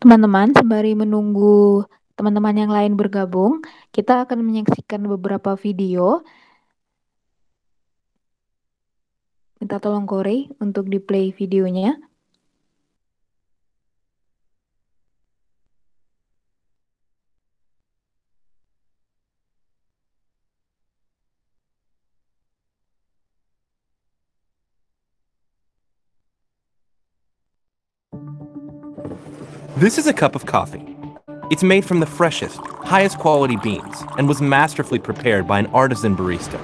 Teman-teman, sembari menunggu teman-teman yang lain bergabung, kita akan menyaksikan beberapa video. Minta tolong Corey untuk di-play videonya. This is a cup of coffee. It's made from the freshest, highest quality beans and was masterfully prepared by an artisan barista.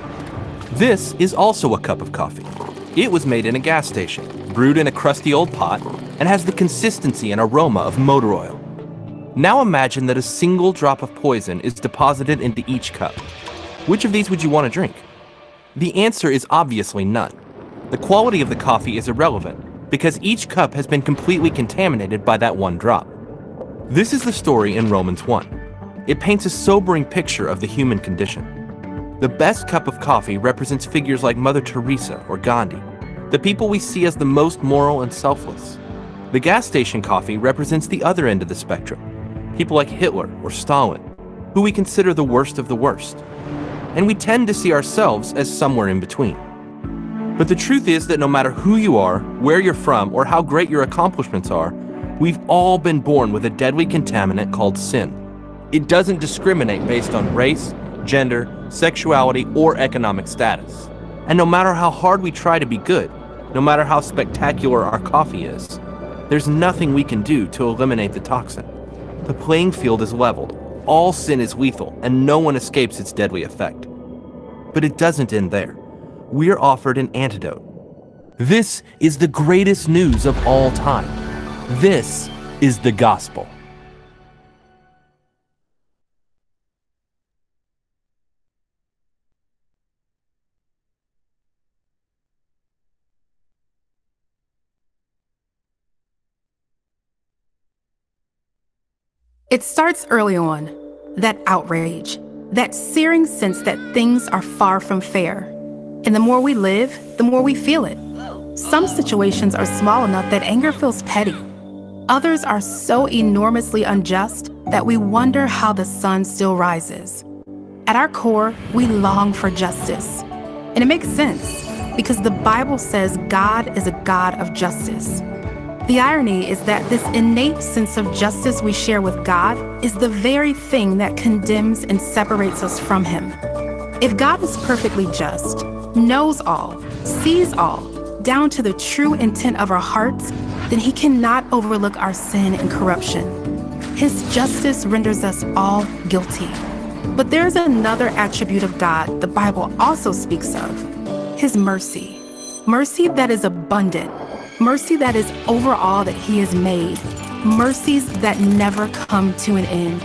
This is also a cup of coffee. It was made in a gas station, brewed in a crusty old pot, and has the consistency and aroma of motor oil. Now imagine that a single drop of poison is deposited into each cup. Which of these would you want to drink? The answer is obviously none. The quality of the coffee is irrelevant because each cup has been completely contaminated by that one drop. This is the story in Romans 1. It paints a sobering picture of the human condition. The best cup of coffee represents figures like Mother Teresa or Gandhi, the people we see as the most moral and selfless. The gas station coffee represents the other end of the spectrum, people like Hitler or Stalin, who we consider the worst of the worst. And we tend to see ourselves as somewhere in between. But the truth is that no matter who you are, where you're from, or how great your accomplishments are, we've all been born with a deadly contaminant called sin. It doesn't discriminate based on race, gender, sexuality, or economic status. And no matter how hard we try to be good, no matter how spectacular our coffee is, there's nothing we can do to eliminate the toxin. The playing field is leveled. All sin is lethal, and no one escapes its deadly effect. But it doesn't end there. We're offered an antidote. This is the greatest news of all time. This is the gospel. It starts early on, that outrage, that searing sense that things are far from fair. And the more we live, the more we feel it. Some situations are small enough that anger feels petty. Others are so enormously unjust that we wonder how the sun still rises. At our core, we long for justice. And it makes sense, because the Bible says God is a God of justice. The irony is that this innate sense of justice we share with God is the very thing that condemns and separates us from Him. If God is perfectly just, knows all, sees all, down to the true intent of our hearts, then He cannot overlook our sin and corruption. His justice renders us all guilty. But there's another attribute of God the Bible also speaks of: His mercy. Mercy that is abundant. Mercy that is over all that He has made. Mercies that never come to an end.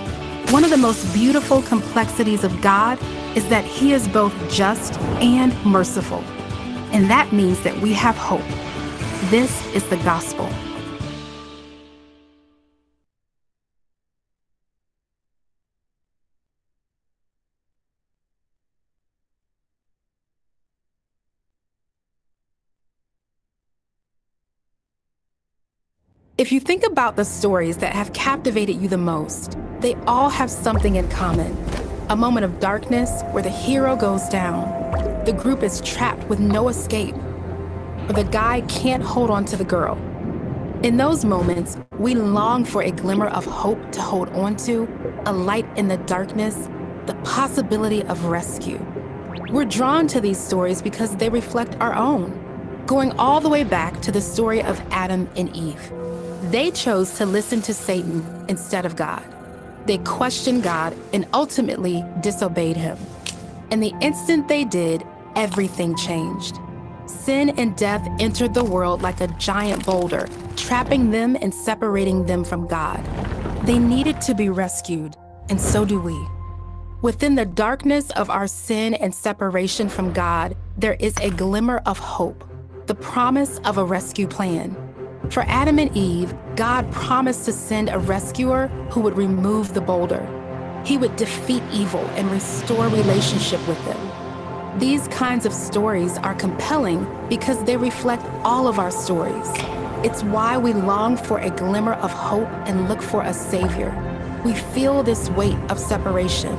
One of the most beautiful complexities of God is that He is both just and merciful. And that means that we have hope. This is the gospel. If you think about the stories that have captivated you the most, they all have something in common. A moment of darkness where the hero goes down. The group is trapped with no escape. Or the guy can't hold on to the girl. In those moments, we long for a glimmer of hope to hold on to, a light in the darkness, the possibility of rescue. We're drawn to these stories because they reflect our own, going all the way back to the story of Adam and Eve. They chose to listen to Satan instead of God. They questioned God and ultimately disobeyed Him. And the instant they did, everything changed. Sin and death entered the world like a giant boulder, trapping them and separating them from God. They needed to be rescued, and so do we. Within the darkness of our sin and separation from God, there is a glimmer of hope, the promise of a rescue plan. For Adam and Eve, God promised to send a rescuer who would remove the boulder. He would defeat evil and restore relationship with them. These kinds of stories are compelling because they reflect all of our stories. It's why we long for a glimmer of hope and look for a savior. We feel this weight of separation,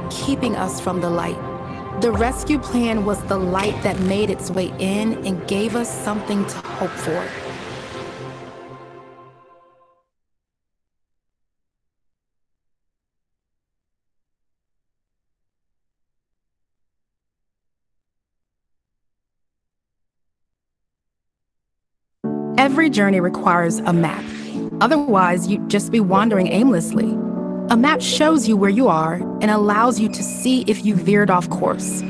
keeping us from the light. The rescue plan was the light that made its way in and gave us something to hope for. Every journey requires a map. Otherwise, you'd just be wandering aimlessly. A map shows you where you are and allows you to see if you veered off course.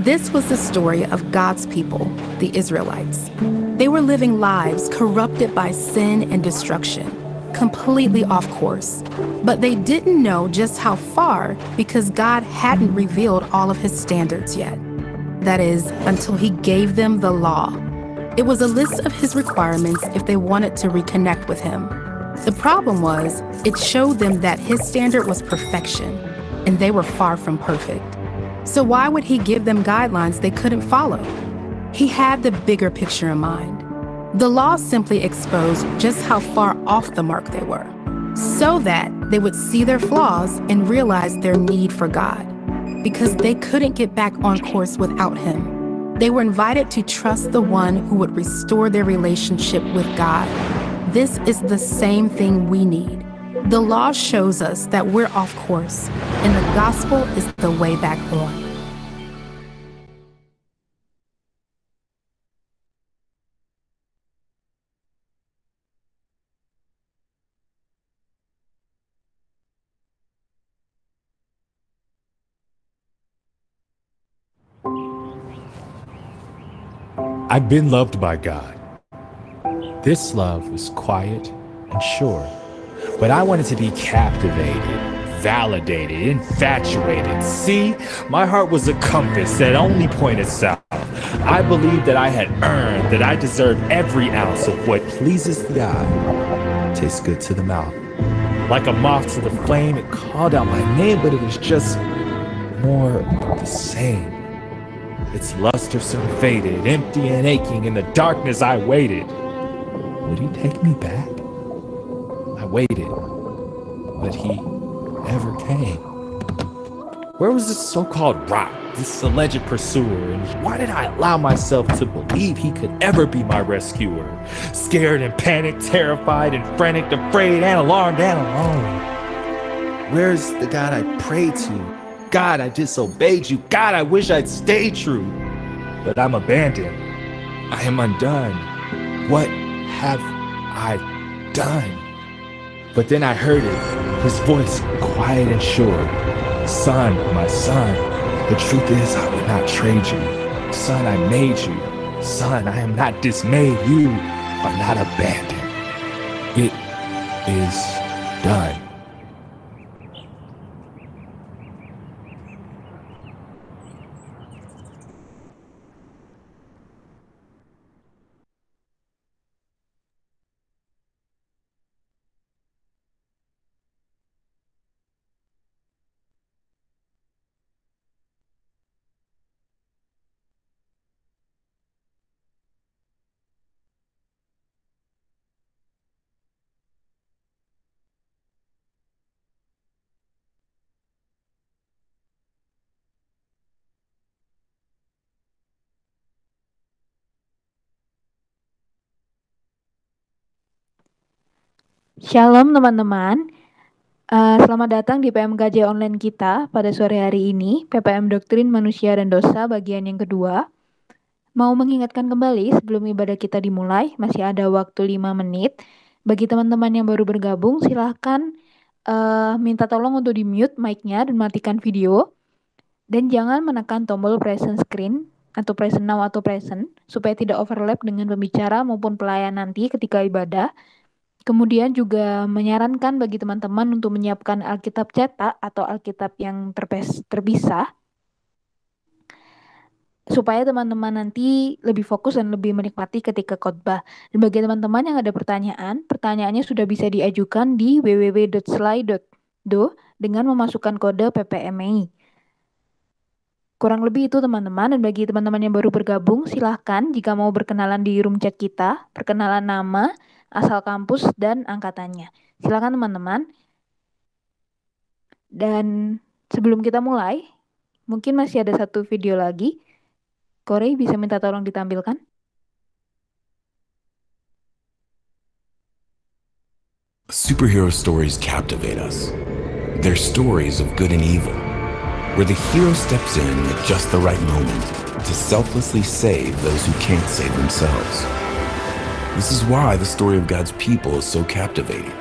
This was the story of God's people, the Israelites. They were living lives corrupted by sin and destruction, completely off course. But they didn't know just how far because God hadn't revealed all of his standards yet. That is, until he gave them the law. It was a list of his requirements if they wanted to reconnect with him. The problem was, it showed them that his standard was perfection, and they were far from perfect. So why would he give them guidelines they couldn't follow? He had the bigger picture in mind. The law simply exposed just how far off the mark they were, so that they would see their flaws and realize their need for God, because they couldn't get back on course without him. They were invited to trust the one who would restore their relationship with God. This is the same thing we need. The law shows us that we're off course, and the gospel is the way back on. I've been loved by God. This love was quiet and sure, but I wanted to be captivated, validated, infatuated. See, my heart was a compass that only pointed south. I believed that I had earned, that I deserved every ounce of what pleases the eye, tastes good to the mouth. Like a moth to the flame, it called out my name, but it was just more of the same. Its luster soon faded, empty and aching. In the darkness I waited. Would he take me back? I waited, but he never came. Where was this so-called rock, this alleged pursuer, and why did I allow myself to believe he could ever be my rescuer? Scared and panicked, terrified and frantic, afraid and alarmed and alone. Where's the God I prayed to? God, I disobeyed you. God, I wish I'd stayed true. But I'm abandoned. I am undone. What have I done? But then I heard it, his voice quiet and sure. Son, my son, the truth is I would not trade you. Son, I made you. Son, I am not dismayed. You are not abandoned. It is done. Shalom teman-teman. Selamat datang di PMKJ online kita pada sore hari ini, PPM Doktrin Manusia dan Dosa bagian yang kedua. Mau mengingatkan kembali sebelum ibadah kita dimulai, masih ada waktu 5 menit. Bagi teman-teman yang baru bergabung, silahkan minta tolong untuk di-mute mic-nya dan matikan video. Dan jangan menekan tombol present screen atau present now atau present, supaya tidak overlap dengan pembicara maupun pelayan nanti ketika ibadah. Kemudian juga menyarankan bagi teman-teman untuk menyiapkan Alkitab cetak atau Alkitab yang terpisah, supaya teman-teman nanti lebih fokus dan lebih menikmati ketika khotbah. Dan bagi teman-teman yang ada pertanyaan, pertanyaannya sudah bisa diajukan di www.slide.do dengan memasukkan kode PPMI. kurang lebih itu teman-teman. Dan bagi teman-teman yang baru bergabung, silahkan jika mau berkenalan di room chat kita, perkenalan nama, asal kampus, dan angkatannya. Silakan teman-teman. Dan sebelum kita mulai, mungkin masih ada satu video lagi. Korey bisa minta tolong ditampilkan? Superhero stories captivate us. They're stories of good and evil, where the hero steps in at just the right moment to selflessly save those who can't save themselves. This is why the story of God's people is so captivating.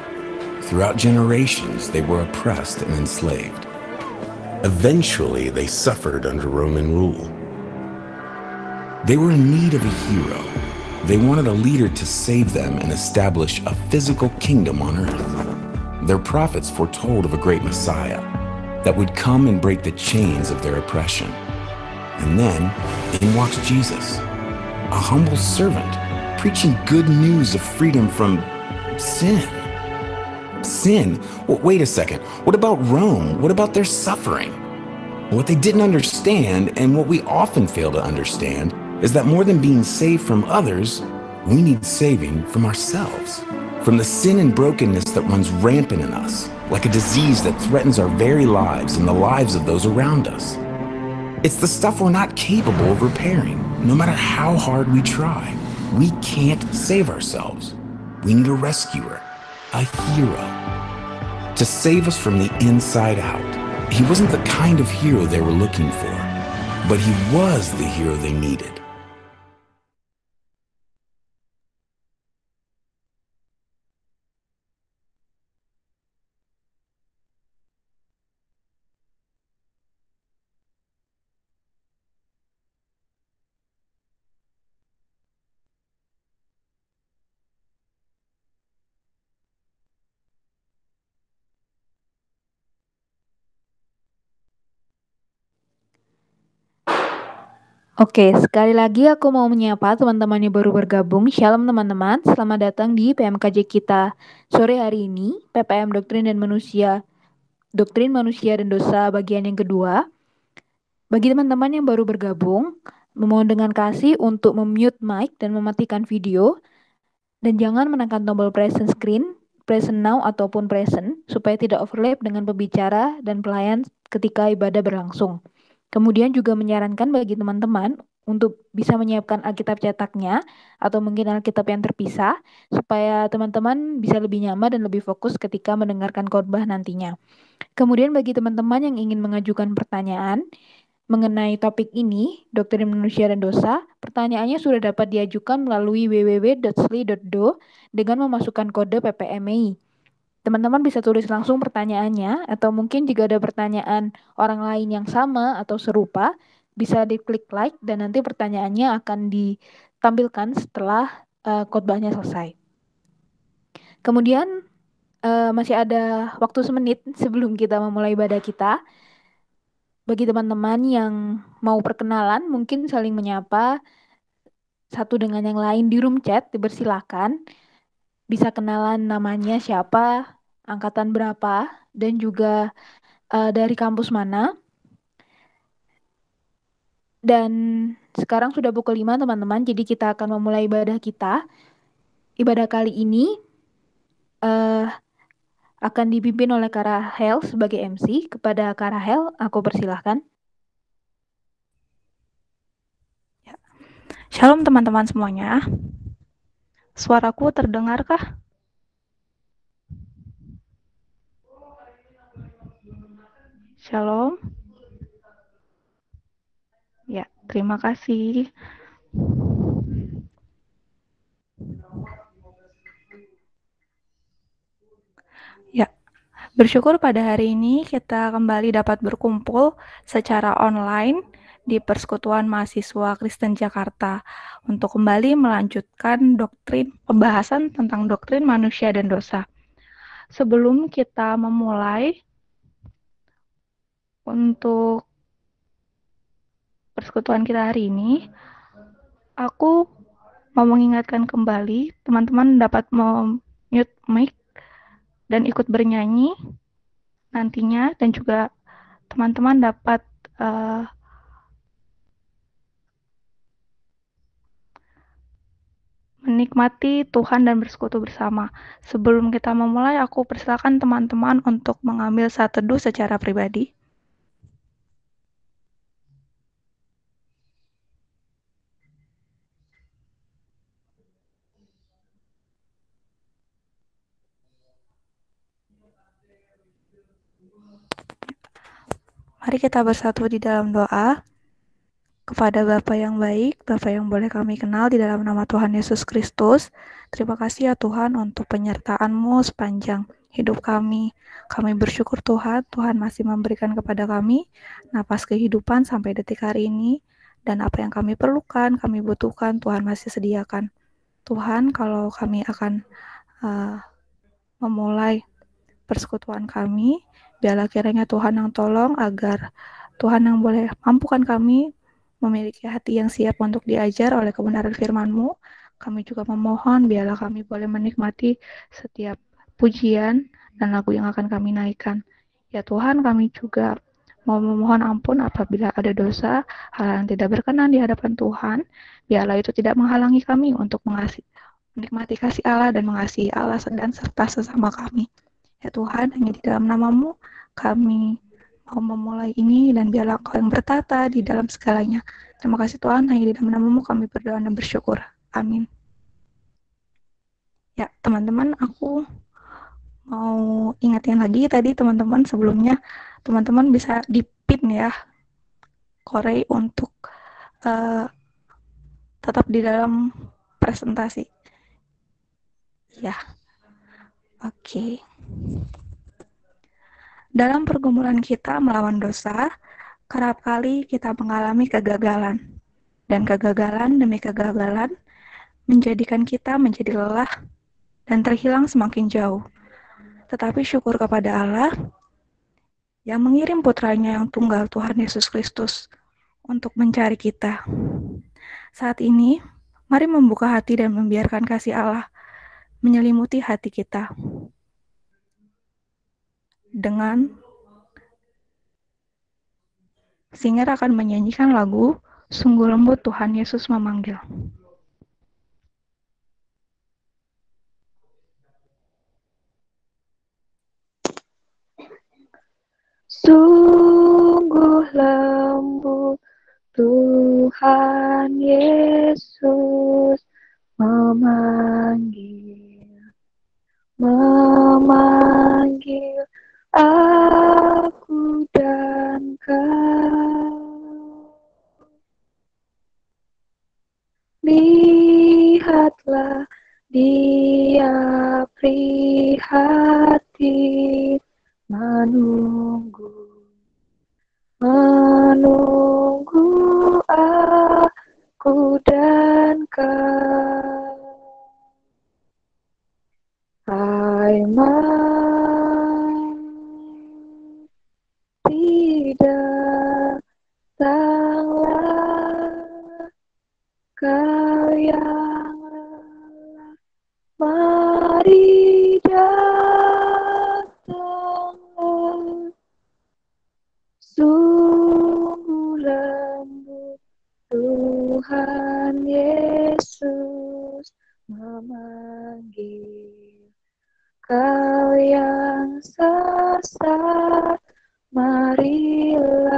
Throughout generations, they were oppressed and enslaved. Eventually, they suffered under Roman rule. They were in need of a hero. They wanted a leader to save them and establish a physical kingdom on earth. Their prophets foretold of a great Messiah that would come and break the chains of their oppression. And then, in walks Jesus, a humble servant, preaching good news of freedom from sin. Sin? Well, wait a second. What about Rome? What about their suffering? What they didn't understand, and what we often fail to understand, is that more than being saved from others, we need saving from ourselves, from the sin and brokenness that runs rampant in us, like a disease that threatens our very lives and the lives of those around us. It's the stuff we're not capable of repairing, no matter how hard we try. We can't save ourselves. We need a rescuer, a hero, to save us from the inside out. He wasn't the kind of hero they were looking for, but he was the hero they needed. Oke, sekali lagi aku mau menyapa teman-teman yang baru bergabung. Shalom teman-teman, selamat datang di PMKJ kita. Sore hari ini, PPM Doktrin Manusia dan Dosa bagian yang kedua. Bagi teman-teman yang baru bergabung, memohon dengan kasih untuk memute mic dan mematikan video. Dan jangan menekan tombol present screen, present now ataupun present, supaya tidak overlap dengan pembicara dan pelayan ketika ibadah berlangsung. Kemudian juga menyarankan bagi teman-teman untuk bisa menyiapkan Alkitab cetaknya atau mungkin Alkitab yang terpisah supaya teman-teman bisa lebih nyaman dan lebih fokus ketika mendengarkan khotbah nantinya. Kemudian bagi teman-teman yang ingin mengajukan pertanyaan mengenai topik ini, Doktrin Manusia dan Dosa, pertanyaannya sudah dapat diajukan melalui www.sli.do dengan memasukkan kode PPMI. Teman-teman bisa tulis langsung pertanyaannya, atau mungkin jika ada pertanyaan orang lain yang sama atau serupa, bisa diklik like dan nanti pertanyaannya akan ditampilkan setelah khotbahnya selesai. Kemudian masih ada waktu semenit sebelum kita memulai ibadah kita. Bagi teman-teman yang mau perkenalan, mungkin saling menyapa satu dengan yang lain di room chat, dipersilakan. Bisa kenalan namanya siapa, angkatan berapa, dan juga dari kampus mana. Dan sekarang sudah pukul 5 teman-teman, jadi kita akan memulai ibadah kita. Ibadah kali ini akan dipimpin oleh Kak Rahel sebagai MC. Kepada Kak Rahel, aku persilahkan. Shalom teman-teman semuanya. Suaraku terdengarkah? Shalom. Ya, terima kasih. Ya, bersyukur pada hari ini kita kembali dapat berkumpul secara online di Persekutuan Mahasiswa Kristen Jakarta untuk kembali melanjutkan pembahasan tentang doktrin manusia dan dosa. Sebelum kita memulai untuk persekutuan kita hari ini, aku mau mengingatkan kembali teman-teman dapat mute mic dan ikut bernyanyi nantinya, dan juga teman-teman dapat menikmati Tuhan dan bersekutu bersama. Sebelum kita memulai, aku persilakan teman-teman untuk mengambil saat teduh secara pribadi. Mari kita bersatu di dalam doa. Kepada Bapa yang baik, Bapa yang boleh kami kenal di dalam nama Tuhan Yesus Kristus, terima kasih ya Tuhan untuk penyertaan-Mu sepanjang hidup kami. Kami bersyukur Tuhan, Tuhan masih memberikan kepada kami napas kehidupan sampai detik hari ini, dan apa yang kami perlukan, kami butuhkan, Tuhan masih sediakan. Tuhan, kalau kami akan memulai persekutuan kami, biarlah kiranya Tuhan yang tolong agar Tuhan yang boleh mampukan kami memiliki hati yang siap untuk diajar oleh kebenaran firman-Mu. Kami juga memohon biarlah kami boleh menikmati setiap pujian dan lagu yang akan kami naikkan. Ya Tuhan, kami juga mau memohon ampun apabila ada dosa, hal yang tidak berkenan di hadapan Tuhan. Biarlah itu tidak menghalangi kami untuk menikmati kasih Allah dan mengasihi Allah dan serta sesama kami. Ya Tuhan, hanya di dalam nama-Mu kami mau memulai ini, dan biarlah Engkau yang bertata di dalam segalanya. Terima kasih Tuhan, hanya di dalam nama-Mu kami berdoa dan bersyukur. Amin. Ya, teman-teman, aku mau ingatin lagi tadi teman-teman sebelumnya, teman-teman bisa dipin ya, Korey untuk tetap di dalam presentasi. Ya, oke. Dalam pergumulan kita melawan dosa, kerap kali kita mengalami kegagalan. Dan kegagalan demi kegagalan menjadikan kita menjadi lelah dan terhilang semakin jauh. Tetapi syukur kepada Allah yang mengirim putranya yang tunggal, Tuhan Yesus Kristus, untuk mencari kita. Saat ini, mari membuka hati dan membiarkan kasih Allah menyelimuti hati kita. Dengan singer akan menyanyikan lagu Sungguh Lembut Tuhan Yesus Memanggil. Sungguh lembut Tuhan Yesus memanggil aku dan kau. Lihatlah, Dia prihatin menunggu aku dan kau. Hai tidak datanglah kau yang lelah, mari datanglah. Sungguh lembut Tuhan Yesus memanggil kau yang sesat, marilah.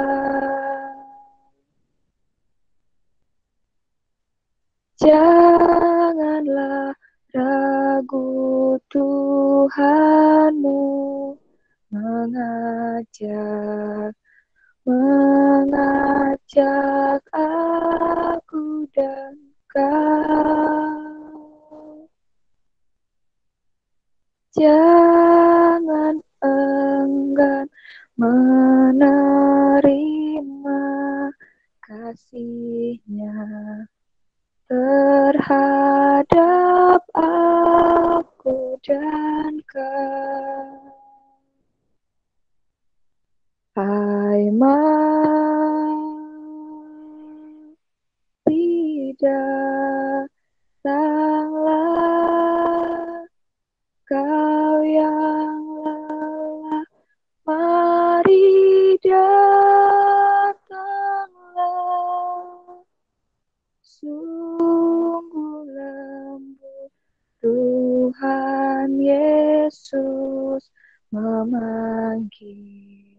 Janganlah ragu, Tuhanmu mengajak aku dan kau. Jangan enggan menerima kasih-Nya terhadap aku dan kau. Hai tidak datanglah kau yang lelah, mari datanglah. Sungguh lembut Tuhan Yesus memanggil.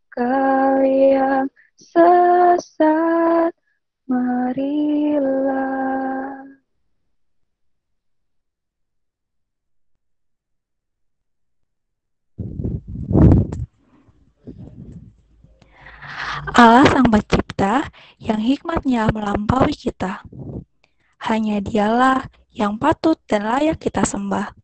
Kau yang sesat, marilah. Allah Sang Pencipta yang hikmatnya melampaui kita. Hanya Dialah yang patut dan layak kita sembah.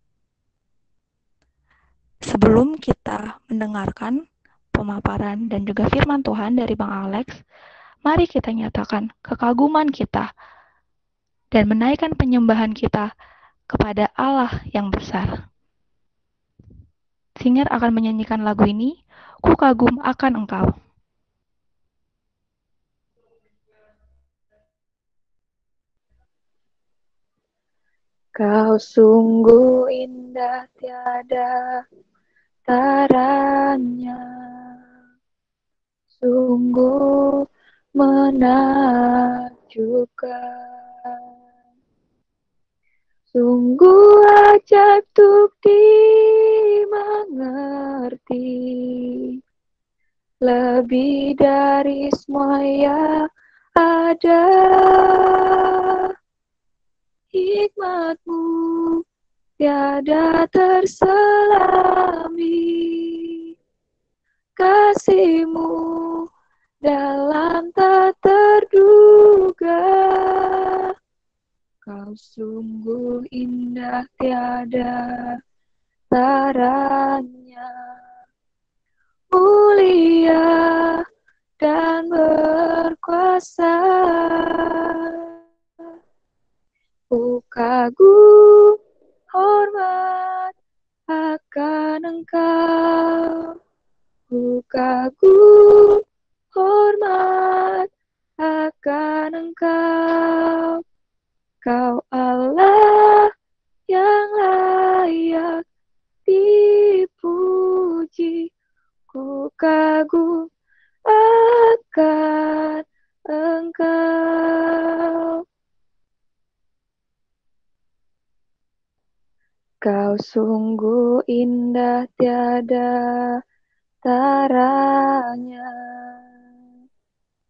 Sebelum kita mendengarkan pemaparan dan juga firman Tuhan dari Bang Alex, mari kita nyatakan kekaguman kita dan menaikkan penyembahan kita kepada Allah yang besar. Singer akan menyanyikan lagu ini, Ku Kagum Akan Engkau. Kau sungguh indah tiada taranya, sungguh menakjubkan, sungguh ajaib untuk dimengerti, lebih dari semua yang ada. Hikmat-Mu tiada terselami, kasih-Mu dalam tak terduga. Kau sungguh indah tiada taranya, mulia dan berkuasa. Ku kagum hormat akan Engkau. Ku kagum hormat akan Engkau. Kau Allah yang layak dipuji. Ku kagum akan Engkau. Kau sungguh indah tiada taranya,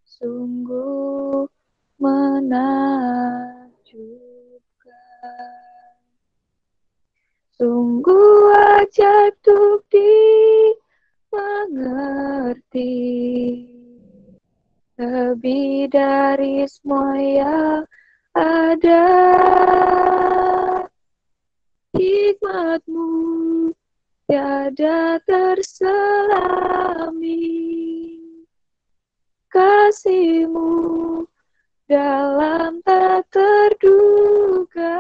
sungguh menakjubkan, sungguh ajaib untuk dimengerti, lebih dari semua yang ada. Hikmat-Mu tiada terselami, kasih-Mu dalam tak terduga.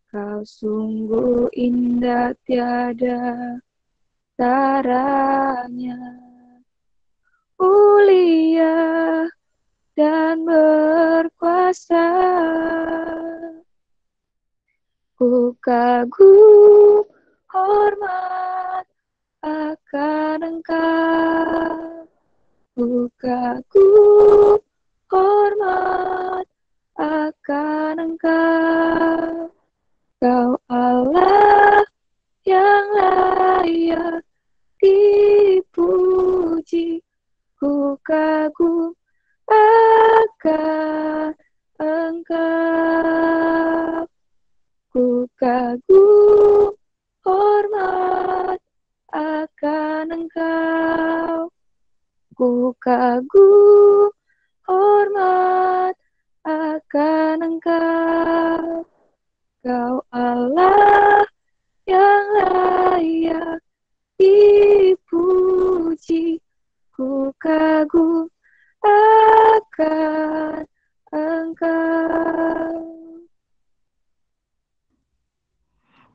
Kau sungguh indah tiada taranya, mulia dan berkuasa. Ku kagum hormat akan Engkau. Ku kagum hormat akan Engkau. Kau Allah yang layak dipuji. Ku kagum akan Engkau. Ku kagum hormat akan Engkau. Ku kagum hormat akan Engkau. Kau Allah yang layak dipuji. Ku kagum akan Engkau.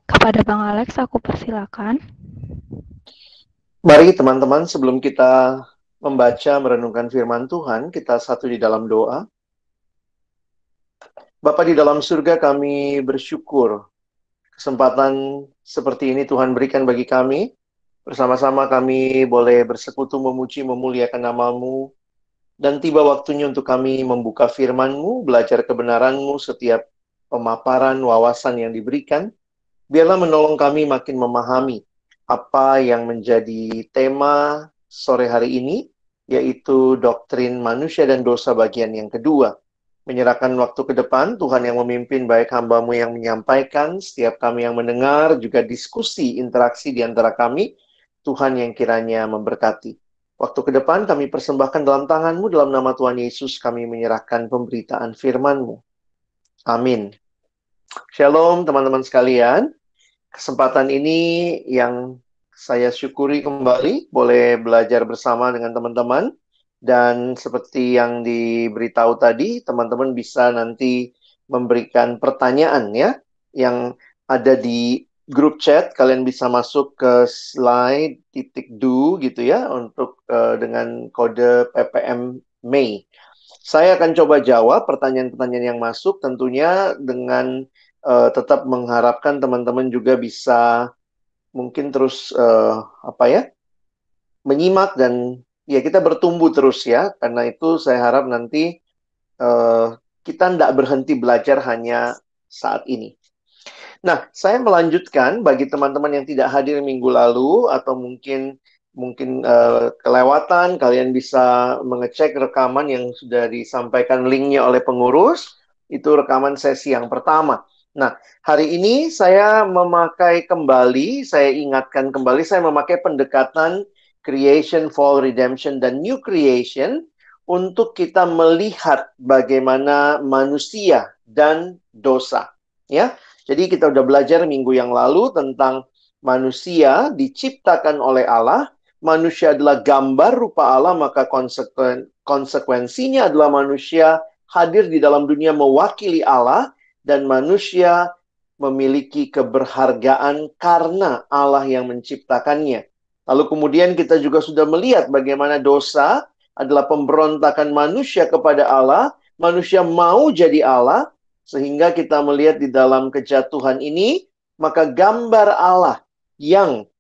Kepada Bang Alex, aku persilakan. Mari teman-teman, sebelum kita membaca, merenungkan firman Tuhan, kita satu di dalam doa. Bapa di dalam surga, kami bersyukur kesempatan seperti ini Tuhan berikan bagi kami. Bersama-sama kami boleh bersekutu memuji, memuliakan nama-Mu. Dan tiba waktunya untuk kami membuka firman-Mu, belajar kebenaran-Mu setiap pemaparan, wawasan yang diberikan. biarlah menolong kami makin memahami apa yang menjadi tema sore hari ini, yaitu doktrin manusia dan dosa bagian yang kedua. Menyerahkan waktu ke depan, Tuhan yang memimpin, baik hamba-Mu yang menyampaikan, setiap kami yang mendengar, juga diskusi, interaksi di antara kami, Tuhan yang kiranya memberkati. Waktu ke depan kami persembahkan dalam tangan-Mu, dalam nama Tuhan Yesus kami menyerahkan pemberitaan firman-Mu. Amin. Shalom teman-teman sekalian. Kesempatan ini yang saya syukuri kembali, boleh belajar bersama dengan teman-teman. Dan seperti yang diberitahu tadi, teman-teman bisa nanti memberikan pertanyaan ya, yang ada di grup chat. Kalian bisa masuk ke slide _do gitu ya, untuk dengan kode PPM Mei. Saya akan coba jawab pertanyaan-pertanyaan yang masuk, tentunya dengan tetap mengharapkan teman-teman juga bisa mungkin terus menyimak dan ya kita bertumbuh terus ya. Karena itu saya harap nanti kita tidak berhenti belajar hanya saat ini. Nah, saya melanjutkan bagi teman-teman yang tidak hadir minggu lalu atau mungkin kelewatan, kalian bisa mengecek rekaman yang sudah disampaikan linknya oleh pengurus. Itu rekaman sesi yang pertama. Nah, hari ini saya ingatkan kembali, saya memakai pendekatan creation, fall, redemption, dan new creation untuk kita melihat bagaimana manusia dan dosa. Ya, jadi kita udah belajar minggu yang lalu tentang manusia diciptakan oleh Allah. Manusia adalah gambar rupa Allah, maka konsekuensinya adalah manusia hadir di dalam dunia mewakili Allah. Dan manusia memiliki keberhargaan karena Allah yang menciptakannya. Lalu kemudian kita juga sudah melihat bagaimana dosa adalah pemberontakan manusia kepada Allah. Manusia mau jadi Allah, sehingga kita melihat di dalam kejatuhan ini, maka gambar Allah yang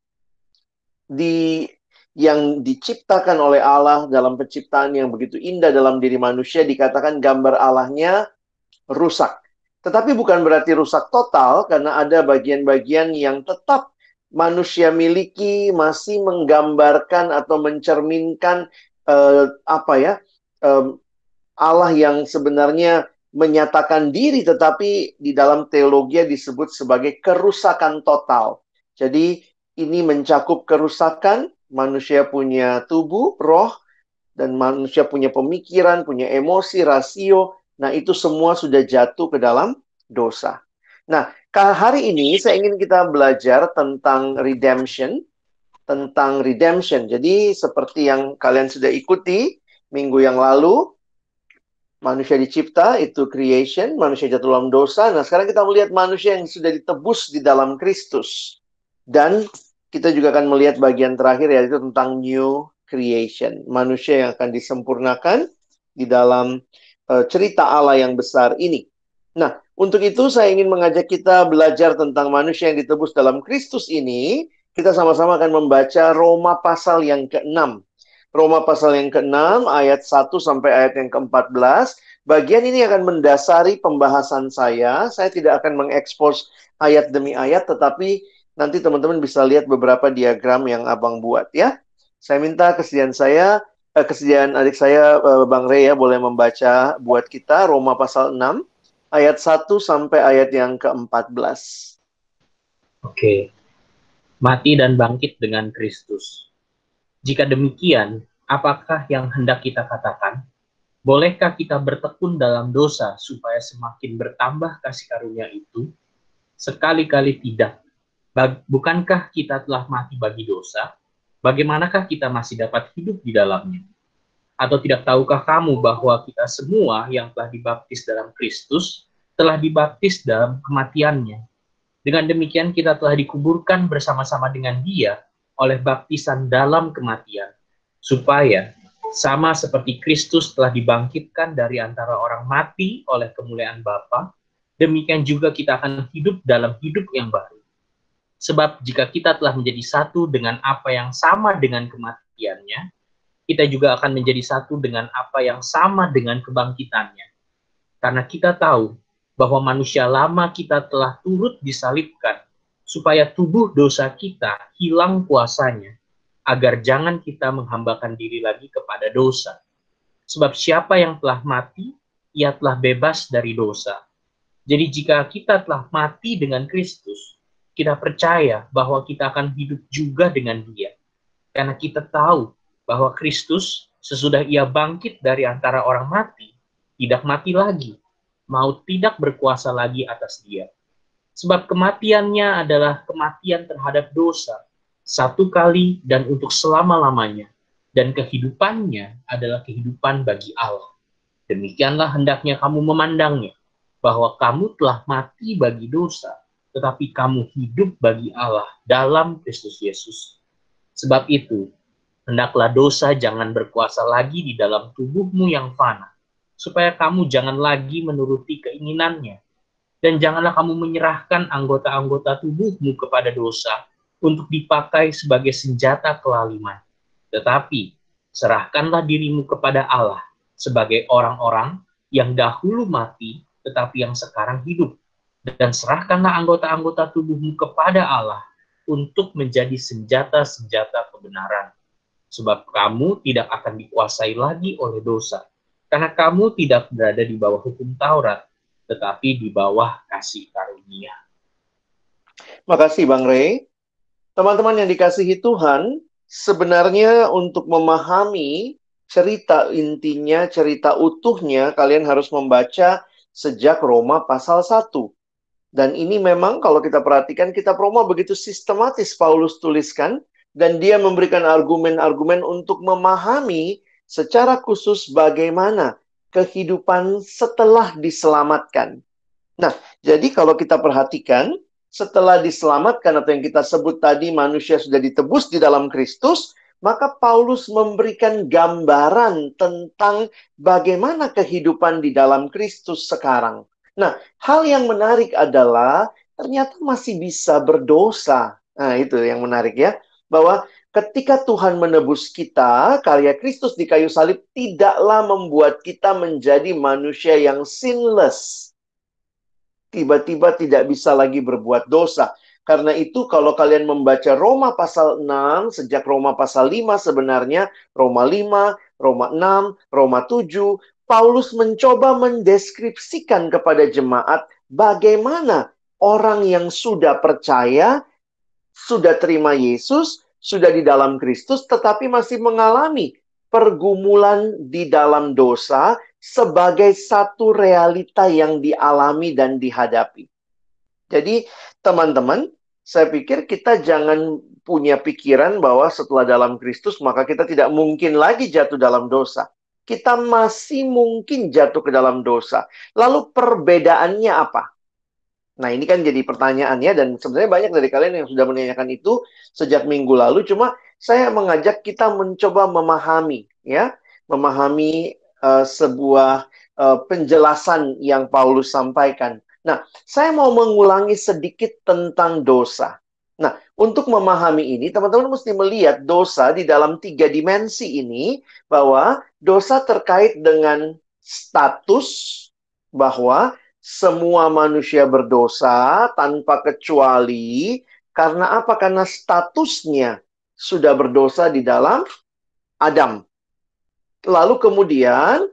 diciptakan oleh Allah dalam penciptaan yang begitu indah dalam diri manusia, dikatakan gambar Allahnya rusak. Tetapi bukan berarti rusak total, karena ada bagian-bagian yang tetap manusia miliki, masih menggambarkan atau mencerminkan Allah yang sebenarnya menyatakan diri, tetapi di dalam teologi disebut sebagai kerusakan total. Jadi ini mencakup kerusakan, manusia punya tubuh, roh, dan manusia punya pemikiran, punya emosi, rasio. Nah, itu semua sudah jatuh ke dalam dosa. Nah, hari ini saya ingin kita belajar tentang redemption. Jadi, seperti yang kalian sudah ikuti minggu yang lalu, manusia dicipta, itu creation, manusia jatuh dalam dosa. Nah, sekarang kita melihat manusia yang sudah ditebus di dalam Kristus. Dan kita juga akan melihat bagian terakhir, yaitu tentang new creation. Manusia yang akan disempurnakan di dalam cerita Allah yang besar ini. Nah, untuk itu saya ingin mengajak kita belajar tentang manusia yang ditebus dalam Kristus ini. Kita sama-sama akan membaca Roma pasal yang ke-6. Roma pasal yang ke-6, ayat 1 sampai ayat yang ke-14. Bagian ini akan mendasari pembahasan saya. Saya tidak akan mengekspos ayat demi ayat, tetapi nanti teman-teman bisa lihat beberapa diagram yang abang buat ya. Saya minta kesediaan adik saya, Bang Rey ya, boleh membaca buat kita Roma pasal 6, ayat 1 sampai ayat yang ke-14. Oke. Mati dan bangkit dengan Kristus. Jika demikian, apakah yang hendak kita katakan? Bolehkah kita bertekun dalam dosa supaya semakin bertambah kasih karunia itu? Sekali-kali tidak. Bukankah kita telah mati bagi dosa? Bagaimanakah kita masih dapat hidup di dalamnya? Atau tidak tahukah kamu bahwa kita semua yang telah dibaptis dalam Kristus telah dibaptis dalam kematiannya? Dengan demikian kita telah dikuburkan bersama-sama dengan Dia oleh baptisan dalam kematian, supaya sama seperti Kristus telah dibangkitkan dari antara orang mati oleh kemuliaan Bapa, demikian juga kita akan hidup dalam hidup yang baru. Sebab jika kita telah menjadi satu dengan apa yang sama dengan kematiannya, kita juga akan menjadi satu dengan apa yang sama dengan kebangkitannya. Karena kita tahu bahwa manusia lama kita telah turut disalibkan supaya tubuh dosa kita hilang kuasanya, agar jangan kita menghambakan diri lagi kepada dosa. Sebab siapa yang telah mati, ia telah bebas dari dosa. Jadi jika kita telah mati dengan Kristus, kita percaya bahwa kita akan hidup juga dengan Dia. Karena kita tahu bahwa Kristus sesudah Ia bangkit dari antara orang mati, tidak mati lagi, maut tidak berkuasa lagi atas Dia. Sebab kematiannya adalah kematian terhadap dosa, satu kali dan untuk selama-lamanya, dan kehidupannya adalah kehidupan bagi Allah. Demikianlah hendaknya kamu memandangnya, bahwa kamu telah mati bagi dosa, tetapi kamu hidup bagi Allah dalam Kristus Yesus. Sebab itu, hendaklah dosa jangan berkuasa lagi di dalam tubuhmu yang fana, supaya kamu jangan lagi menuruti keinginannya. Dan janganlah kamu menyerahkan anggota-anggota tubuhmu kepada dosa untuk dipakai sebagai senjata kelaliman. Tetapi, serahkanlah dirimu kepada Allah sebagai orang-orang yang dahulu mati, tetapi yang sekarang hidup. Dan serahkanlah anggota-anggota tubuhmu kepada Allah untuk menjadi senjata-senjata kebenaran. Sebab kamu tidak akan dikuasai lagi oleh dosa, karena kamu tidak berada di bawah hukum Taurat, tetapi di bawah kasih karunia. Makasih Bang Rey. Teman-teman yang dikasihi Tuhan, sebenarnya untuk memahami cerita intinya, cerita utuhnya, kalian harus membaca sejak Roma pasal 1. Dan ini memang kalau kita perhatikan, kitab Roma begitu sistematis Paulus tuliskan, dan dia memberikan argumen-argumen untuk memahami secara khusus bagaimana kehidupan setelah diselamatkan. Nah, jadi kalau kita perhatikan, setelah diselamatkan atau yang kita sebut tadi manusia sudah ditebus di dalam Kristus, maka Paulus memberikan gambaran tentang bagaimana kehidupan di dalam Kristus sekarang. Nah, hal yang menarik adalah ternyata masih bisa berdosa. Nah, itu yang menarik ya. Bahwa ketika Tuhan menebus kita, karya Kristus di kayu salib tidaklah membuat kita menjadi manusia yang sinless. Tiba-tiba tidak bisa lagi berbuat dosa. Karena itu kalau kalian membaca Roma pasal 6, sejak Roma pasal 5 sebenarnya, Roma 5, Roma 6, Roma 7, Paulus mencoba mendeskripsikan kepada jemaat bagaimana orang yang sudah percaya, sudah terima Yesus, sudah di dalam Kristus, tetapi masih mengalami pergumulan di dalam dosa sebagai satu realita yang dialami dan dihadapi. Jadi, teman-teman, saya pikir kita jangan punya pikiran bahwa setelah dalam Kristus, maka kita tidak mungkin lagi jatuh dalam dosa. Kita masih mungkin jatuh ke dalam dosa. Lalu perbedaannya apa? Nah, ini kan jadi pertanyaan ya, dan sebenarnya banyak dari kalian yang sudah menanyakan itu sejak minggu lalu, cuma saya mengajak kita mencoba memahami, ya, memahami sebuah penjelasan yang Paulus sampaikan. Nah, saya mau mengulangi sedikit tentang dosa. Nah, untuk memahami ini, teman-teman mesti melihat dosa di dalam 3 dimensi ini, bahwa dosa terkait dengan status, bahwa semua manusia berdosa tanpa kecuali. Karena apa? Karena statusnya sudah berdosa di dalam Adam. Lalu kemudian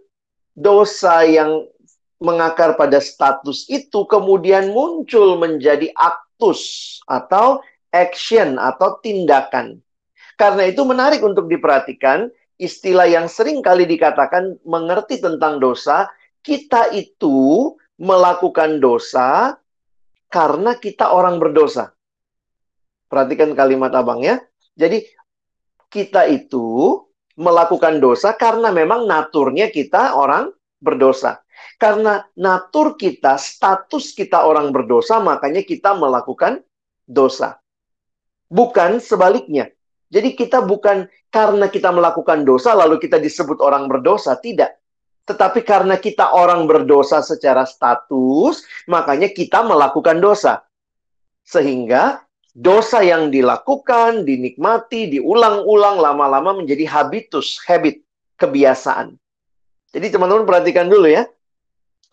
dosa yang mengakar pada status itu kemudian muncul menjadi aktus atau action atau tindakan. Karena itu menarik untuk diperhatikan istilah yang sering kali dikatakan mengerti tentang dosa. Kita itu melakukan dosa karena kita orang berdosa. Perhatikan kalimat abang ya. Jadi kita itu melakukan dosa karena memang naturnya kita orang berdosa. Karena natur kita, status kita orang berdosa, makanya kita melakukan dosa. Bukan sebaliknya. Jadi kita bukan karena kita melakukan dosa lalu kita disebut orang berdosa, tidak. Tetapi karena kita orang berdosa secara status, makanya kita melakukan dosa. Sehingga dosa yang dilakukan, dinikmati, diulang-ulang, lama-lama menjadi habitus, habit, kebiasaan. Jadi teman-teman perhatikan dulu ya.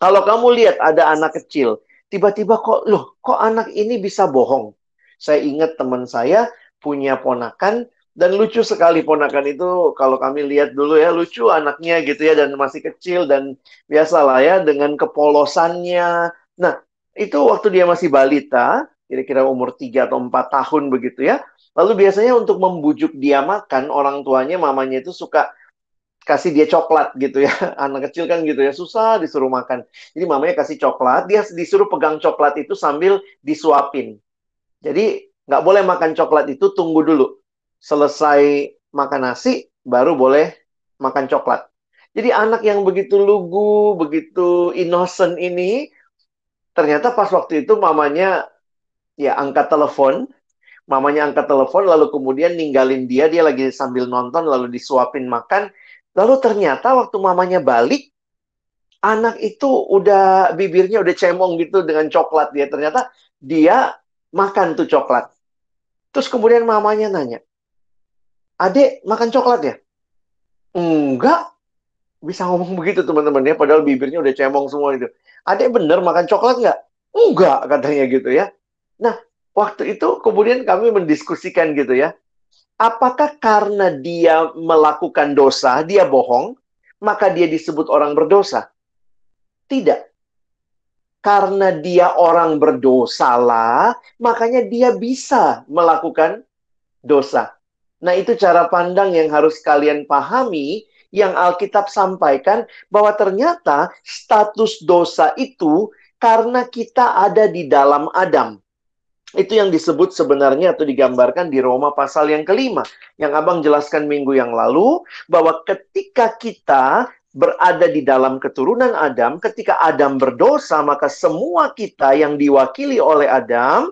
Kalau kamu lihat ada anak kecil, tiba-tiba kok anak ini bisa bohong? Saya ingat teman saya punya ponakan, dan lucu sekali ponakan itu. Kalau kami lihat dulu ya, lucu anaknya gitu ya, dan masih kecil, dan biasalah ya dengan kepolosannya. Nah, itu waktu dia masih balita, kira-kira umur 3 atau 4 tahun begitu ya. Lalu biasanya untuk membujuk dia makan, orang tuanya, mamanya itu suka kasih dia coklat gitu ya. Anak kecil kan gitu ya, susah disuruh makan. Jadi mamanya kasih coklat, dia disuruh pegang coklat itu sambil disuapin. Jadi nggak boleh makan coklat itu, tunggu dulu. Selesai makan nasi, baru boleh makan coklat. Jadi anak yang begitu lugu, begitu innocent ini, ternyata pas waktu itu mamanya ya angkat telepon. Mamanya angkat telepon, lalu kemudian ninggalin dia lagi sambil nonton, lalu disuapin makan. Lalu ternyata waktu mamanya balik, anak itu udah bibirnya udah cemong gitu dengan coklat dia. Ternyata dia makan tuh coklat. Terus kemudian mamanya nanya, "Adek, makan coklat ya?" "Enggak." Bisa ngomong begitu teman-teman ya, padahal bibirnya udah cemong semua itu. "Adek bener makan coklat nggak?" "Enggak," katanya gitu ya. Nah, waktu itu kemudian kami mendiskusikan gitu ya. Apakah karena dia melakukan dosa, dia bohong, maka dia disebut orang berdosa? Tidak. Karena dia orang berdosalah, makanya dia bisa melakukan dosa. Nah, itu cara pandang yang harus kalian pahami, yang Alkitab sampaikan, bahwa ternyata status dosa itu karena kita ada di dalam Adam. Itu yang disebut sebenarnya atau digambarkan di Roma pasal yang kelima. Yang Abang jelaskan minggu yang lalu, bahwa ketika kita berada di dalam keturunan Adam, ketika Adam berdosa, maka semua kita yang diwakili oleh Adam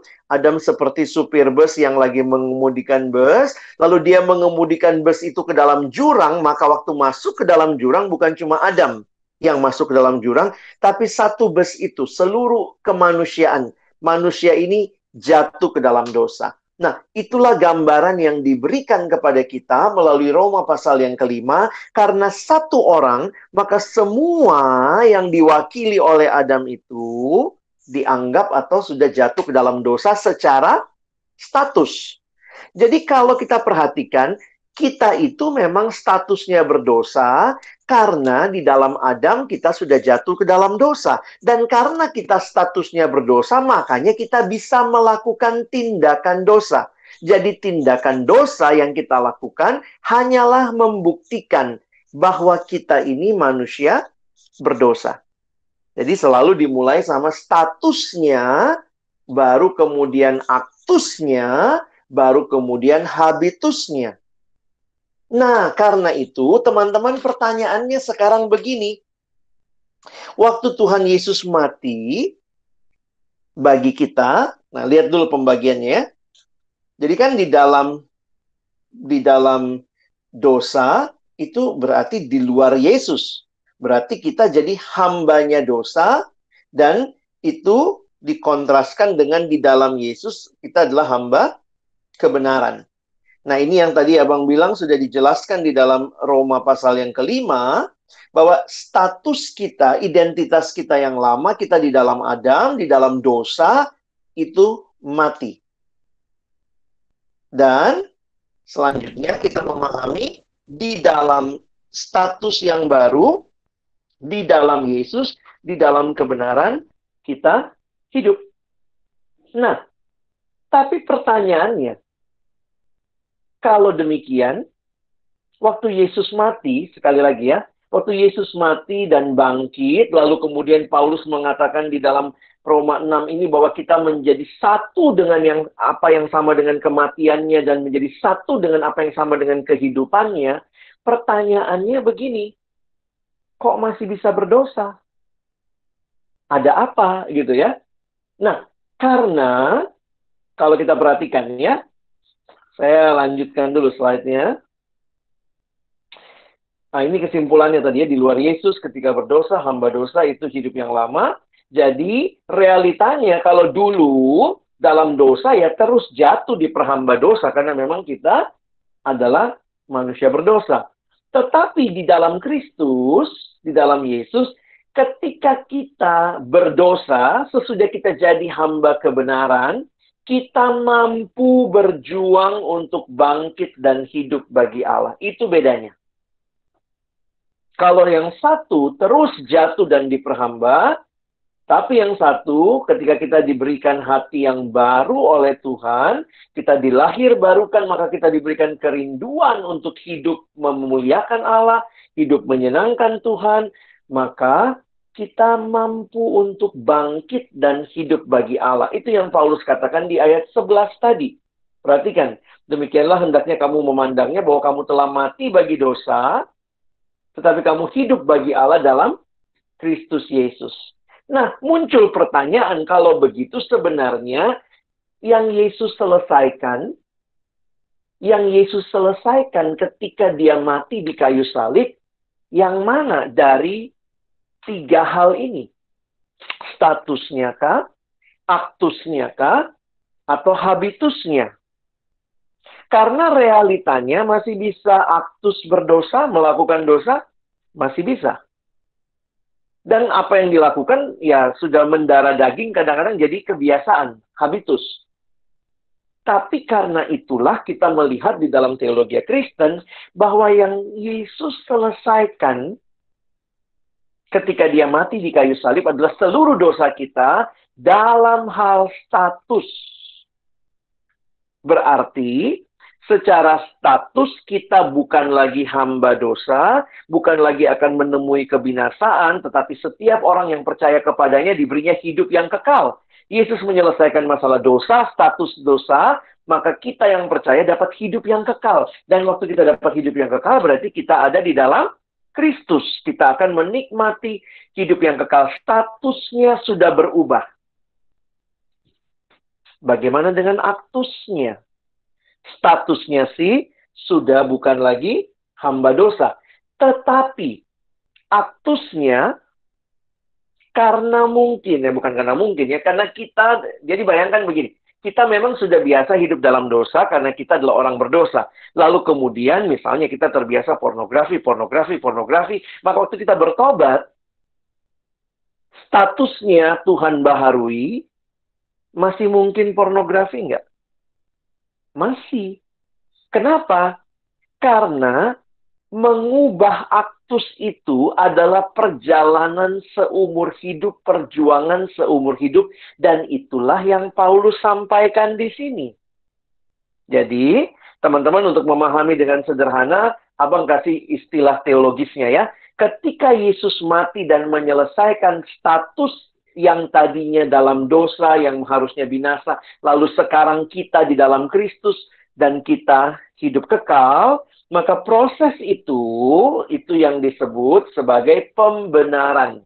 seperti supir bus yang lagi mengemudikan bus, lalu dia mengemudikan bus itu ke dalam jurang, maka waktu masuk ke dalam jurang bukan cuma Adam yang masuk ke dalam jurang, tapi satu bus itu, seluruh kemanusiaan. Manusia ini jatuh ke dalam dosa. Nah, itulah gambaran yang diberikan kepada kita melalui Roma pasal yang kelima. Karena satu orang, maka semua yang diwakili oleh Adam itu dianggap atau sudah jatuh ke dalam dosa secara status. Jadi kalau kita perhatikan, kita itu memang statusnya berdosa karena di dalam Adam kita sudah jatuh ke dalam dosa. Dan karena kita statusnya berdosa, makanya kita bisa melakukan tindakan dosa. Jadi tindakan dosa yang kita lakukan hanyalah membuktikan bahwa kita ini manusia berdosa. Jadi selalu dimulai sama statusnya, baru kemudian aktusnya, baru kemudian habitusnya. Nah, karena itu, teman-teman, pertanyaannya sekarang begini. Waktu Tuhan Yesus mati bagi kita, nah lihat dulu pembagiannya ya. Jadi kan di dalam dosa itu berarti di luar Yesus. Berarti kita jadi hambanya dosa, dan itu dikontraskan dengan di dalam Yesus kita adalah hamba kebenaran. Nah, ini yang tadi Abang bilang sudah dijelaskan di dalam Roma pasal yang kelima, bahwa status kita, identitas kita yang lama, kita di dalam Adam, di dalam dosa, itu mati. Dan selanjutnya kita memahami di dalam status yang baru, di dalam Yesus, di dalam kebenaran, kita hidup. Nah, tapi pertanyaannya, kalau demikian, waktu Yesus mati, sekali lagi ya, waktu Yesus mati dan bangkit, lalu kemudian Paulus mengatakan di dalam Roma 6 ini bahwa kita menjadi satu dengan apa yang sama dengan kematiannya dan menjadi satu dengan apa yang sama dengan kehidupannya. Pertanyaannya begini, kok masih bisa berdosa? Ada apa gitu ya? Nah, karena kalau kita perhatikan ya, saya lanjutkan dulu slide-nya. Nah, ini kesimpulannya tadi ya, di luar Yesus ketika berdosa, hamba dosa itu hidup yang lama. Jadi, realitanya kalau dulu dalam dosa ya terus jatuh di perhamba dosa karena memang kita adalah manusia berdosa. Tetapi di dalam Kristus, di dalam Yesus, ketika kita berdosa, sesudah kita jadi hamba kebenaran, kita mampu berjuang untuk bangkit dan hidup bagi Allah. Itu bedanya. Kalau yang satu terus jatuh dan diperhamba, tapi yang satu ketika kita diberikan hati yang baru oleh Tuhan, kita dilahir barukan, maka kita diberikan kerinduan untuk hidup memuliakan Allah, hidup menyenangkan Tuhan, maka kita mampu untuk bangkit dan hidup bagi Allah. Itu yang Paulus katakan di ayat 11 tadi. Perhatikan, demikianlah hendaknya kamu memandangnya bahwa kamu telah mati bagi dosa, tetapi kamu hidup bagi Allah dalam Kristus Yesus. Nah, muncul pertanyaan, kalau begitu sebenarnya yang Yesus selesaikan ketika dia mati di kayu salib, yang mana dari tiga hal ini? Statusnya kah? Aktusnya kah? Atau habitusnya? Karena realitanya masih bisa aktus berdosa, melakukan dosa, masih bisa. Dan apa yang dilakukan, ya sudah mendarah daging, kadang-kadang jadi kebiasaan, habitus. Tapi karena itulah kita melihat di dalam teologi Kristen, bahwa yang Yesus selesaikan ketika dia mati di kayu salib adalah seluruh dosa kita dalam hal status. Berarti, secara status kita bukan lagi hamba dosa, bukan lagi akan menemui kebinasaan, tetapi setiap orang yang percaya kepadanya diberinya hidup yang kekal. Yesus menyelesaikan masalah dosa, status dosa, maka kita yang percaya dapat hidup yang kekal. Dan waktu kita dapat hidup yang kekal, berarti kita ada di dalam Kristus. Kita akan menikmati hidup yang kekal. Statusnya sudah berubah. Bagaimana dengan aktusnya? Statusnya sih sudah bukan lagi hamba dosa. Tetapi aktusnya karena mungkin, karena kita, jadi bayangkan begini, kita memang sudah biasa hidup dalam dosa karena kita adalah orang berdosa. Lalu kemudian misalnya kita terbiasa pornografi, maka waktu kita bertobat, statusnya Tuhan baharui, masih mungkin pornografi nggak? Masih. Kenapa? Karena mengubah aktus itu adalah perjalanan seumur hidup, perjuangan seumur hidup, dan itulah yang Paulus sampaikan di sini. Jadi, teman-teman untuk memahami dengan sederhana, Abang kasih istilah teologisnya ya. Ketika Yesus mati dan menyelesaikan status yang tadinya dalam dosa, yang harusnya binasa, lalu sekarang kita di dalam Kristus, dan kita hidup kekal, maka proses itu yang disebut sebagai pembenaran.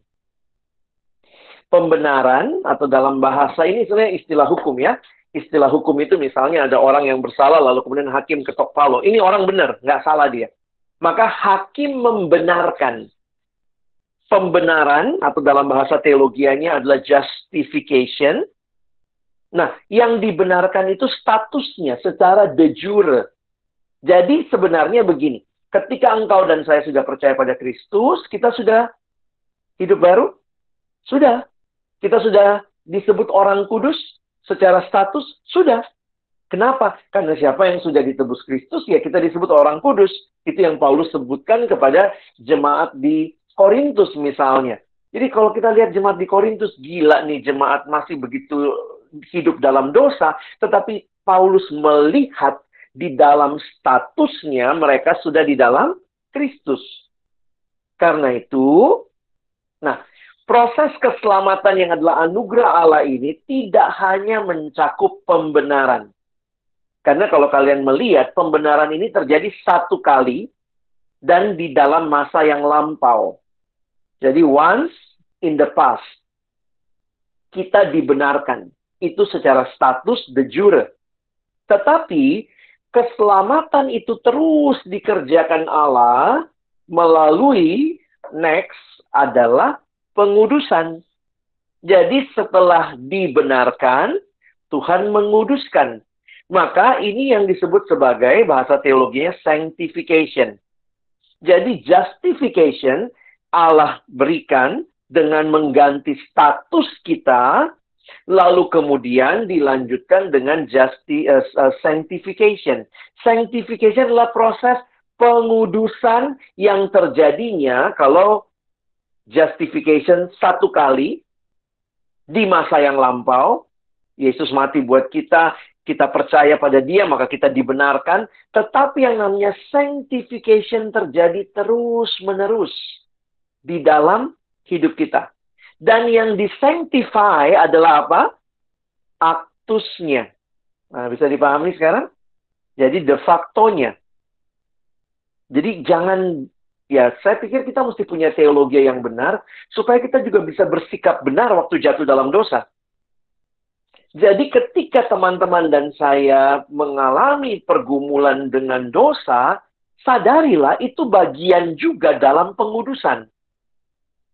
Pembenaran, atau dalam bahasa ini sebenarnya istilah hukum ya. Istilah hukum itu misalnya ada orang yang bersalah, lalu kemudian hakim ketok palu. Ini orang benar, nggak salah dia. Maka hakim membenarkan. Pembenaran, atau dalam bahasa teologianya adalah justification. Nah, yang dibenarkan itu statusnya secara de jure. Jadi sebenarnya begini, ketika engkau dan saya sudah percaya pada Kristus, kita sudah hidup baru? Sudah. Kita sudah disebut orang kudus secara status? Sudah. Kenapa? Karena siapa yang sudah ditebus Kristus, ya kita disebut orang kudus. Itu yang Paulus sebutkan kepada jemaat di Korintus misalnya. Jadi kalau kita lihat jemaat di Korintus, gila nih jemaat masih begitu hidup dalam dosa, tetapi Paulus melihat di dalam statusnya mereka sudah di dalam Kristus. Karena itu, nah, proses keselamatan yang adalah anugerah Allah ini tidak hanya mencakup pembenaran. Karena kalau kalian melihat, pembenaran ini terjadi satu kali dan di dalam masa yang lampau. Jadi once in the past, kita dibenarkan. Itu secara status de jure. Tetapi, keselamatan itu terus dikerjakan Allah melalui next adalah pengudusan. Jadi setelah dibenarkan, Tuhan menguduskan. Maka ini yang disebut sebagai bahasa teologinya sanctification. Jadi justification Allah berikan dengan mengganti status kita Lalu kemudian dilanjutkan dengan sanctification. Sanctification adalah proses pengudusan yang terjadinya kalau justification satu kali di masa yang lampau. Yesus mati buat kita, kita percaya pada Dia, maka kita dibenarkan. Tetapi yang namanya sanctification terjadi terus-menerus di dalam hidup kita. Dan yang disanctify adalah apa? Aktusnya. Nah, bisa dipahami sekarang? Jadi de facto-nya. Jadi jangan, ya saya pikir kita mesti punya teologi yang benar, supaya kita juga bisa bersikap benar waktu jatuh dalam dosa. Jadi ketika teman-teman dan saya mengalami pergumulan dengan dosa, sadarilah itu bagian juga dalam pengudusan.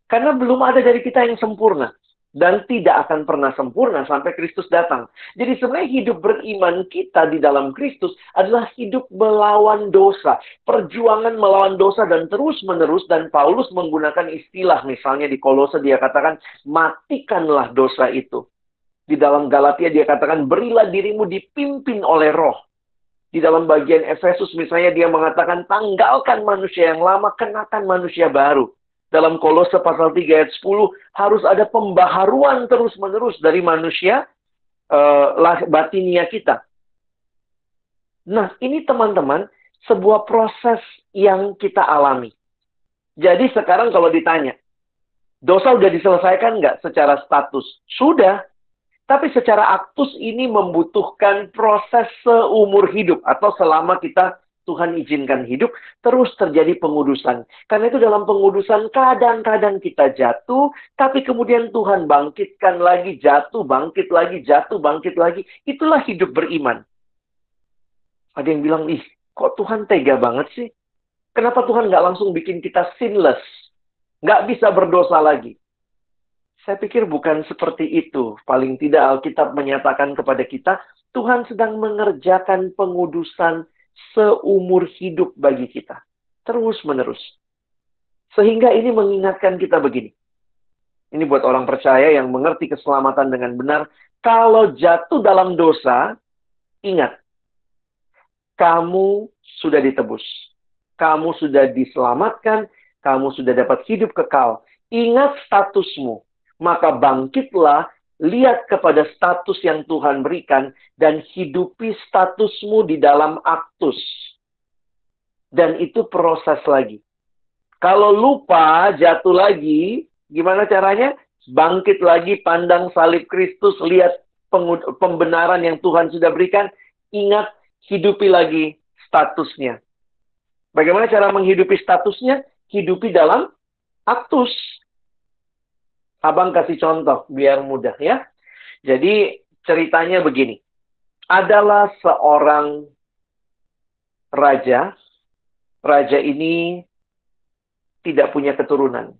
Karena belum ada dari kita yang sempurna. Dan tidak akan pernah sempurna sampai Kristus datang. Jadi sebenarnya hidup beriman kita di dalam Kristus adalah hidup melawan dosa. Perjuangan melawan dosa dan terus-menerus. Dan Paulus menggunakan istilah, misalnya di Kolose dia katakan, matikanlah dosa itu. Di dalam Galatia dia katakan, berilah dirimu dipimpin oleh roh. Di dalam bagian Efesus misalnya dia mengatakan, tanggalkan manusia yang lama, kenakan manusia baru. Dalam Kolose pasal 3 ayat 10, harus ada pembaharuan terus-menerus dari manusia batinia kita. Nah, ini teman-teman, sebuah proses yang kita alami. Jadi sekarang kalau ditanya, dosa udah diselesaikan nggak secara status? Sudah. Tapi secara aktus ini membutuhkan proses seumur hidup. Atau selama kita Tuhan izinkan hidup, terus terjadi pengudusan. Karena itu dalam pengudusan kadang-kadang kita jatuh, tapi kemudian Tuhan bangkitkan lagi, jatuh, bangkit lagi, jatuh, bangkit lagi. Itulah hidup beriman. Ada yang bilang, ih, kok Tuhan tega banget sih? Kenapa Tuhan nggak langsung bikin kita sinless? Nggak bisa berdosa lagi. Saya pikir bukan seperti itu. Paling tidak Alkitab menyatakan kepada kita, Tuhan sedang mengerjakan pengudusan seumur hidup bagi kita. Terus-menerus. Sehingga ini mengingatkan kita begini. Ini buat orang percaya yang mengerti keselamatan dengan benar. Kalau jatuh dalam dosa, ingat. Kamu sudah ditebus. Kamu sudah diselamatkan. Kamu sudah dapat hidup kekal. Ingat statusmu. Maka bangkitlah. Lihat kepada status yang Tuhan berikan dan hidupi statusmu di dalam aktus. Dan itu proses lagi. Kalau lupa, jatuh lagi, gimana caranya? Bangkit lagi, pandang salib Kristus, lihat pembenaran yang Tuhan sudah berikan. Ingat, hidupi lagi statusnya. Bagaimana cara menghidupi statusnya? Hidupi dalam aktus. Abang kasih contoh biar mudah ya. Jadi ceritanya begini. Adalah seorang raja. Raja ini tidak punya keturunan.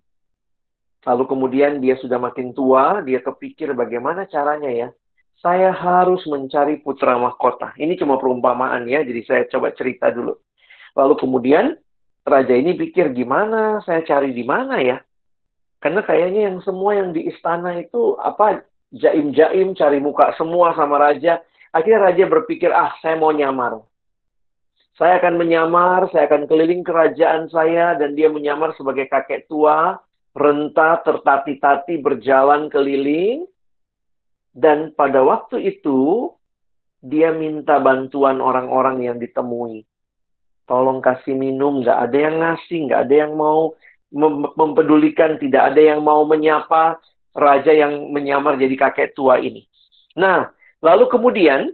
Lalu kemudian dia sudah makin tua, dia kepikir bagaimana caranya ya. Saya harus mencari putra mahkota. Ini cuma perumpamaan ya, jadi saya coba cerita dulu. Lalu kemudian raja ini pikir gimana saya cari di mana ya. Karena kayaknya yang semua yang di istana itu jaim-jaim cari muka semua sama raja. Akhirnya raja berpikir, saya mau nyamar. Saya akan menyamar, saya akan keliling kerajaan saya dan dia menyamar sebagai kakek tua, renta, tertati-tati berjalan keliling. Dan pada waktu itu dia minta bantuan orang-orang yang ditemui. Tolong kasih minum, nggak ada yang ngasih, nggak ada yang mau mempedulikan, tidak ada yang mau menyapa raja yang menyamar jadi kakek tua ini. Nah, lalu kemudian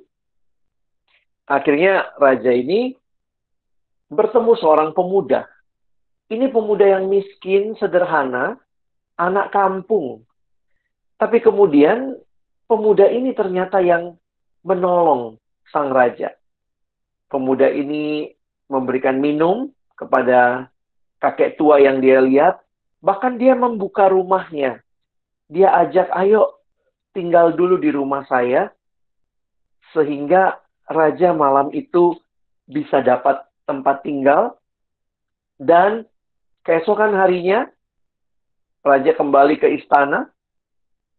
akhirnya raja ini bertemu seorang pemuda. Ini pemuda yang miskin, sederhana, anak kampung. Tapi kemudian pemuda ini ternyata yang menolong sang raja. Pemuda ini memberikan minum kepada kakek tua yang dia lihat, bahkan dia membuka rumahnya. Dia ajak, ayo tinggal dulu di rumah saya, sehingga raja malam itu bisa dapat tempat tinggal, dan keesokan harinya, raja kembali ke istana,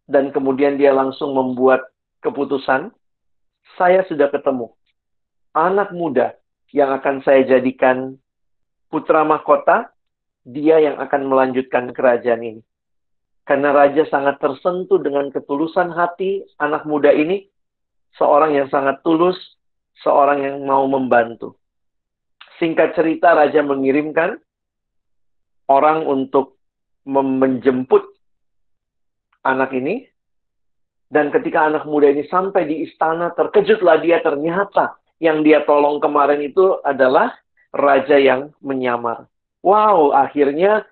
dan kemudian dia langsung membuat keputusan, saya sudah ketemu anak muda yang akan saya jadikan putra mahkota, dia yang akan melanjutkan kerajaan ini. Karena raja sangat tersentuh dengan ketulusan hati anak muda ini, seorang yang sangat tulus, seorang yang mau membantu. Singkat cerita, raja mengirimkan orang untuk menjemput anak ini. Dan ketika anak muda ini sampai di istana, terkejutlah dia, ternyata yang dia tolong kemarin itu adalah raja yang menyamar. Wow, akhirnya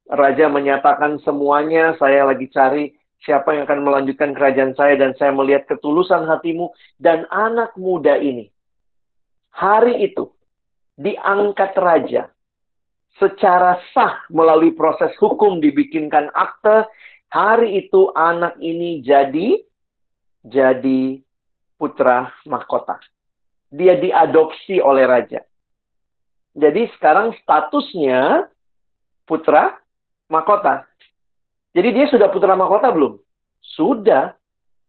raja menyatakan semuanya, saya lagi cari siapa yang akan melanjutkan kerajaan saya, dan saya melihat ketulusan hatimu. Dan anak muda ini, hari itu, diangkat raja. Secara sah melalui proses hukum dibikinkan akte. Hari itu anak ini jadi putra mahkota. Dia diadopsi oleh raja. Jadi sekarang statusnya putra mahkota. Jadi dia sudah putra mahkota belum? Sudah.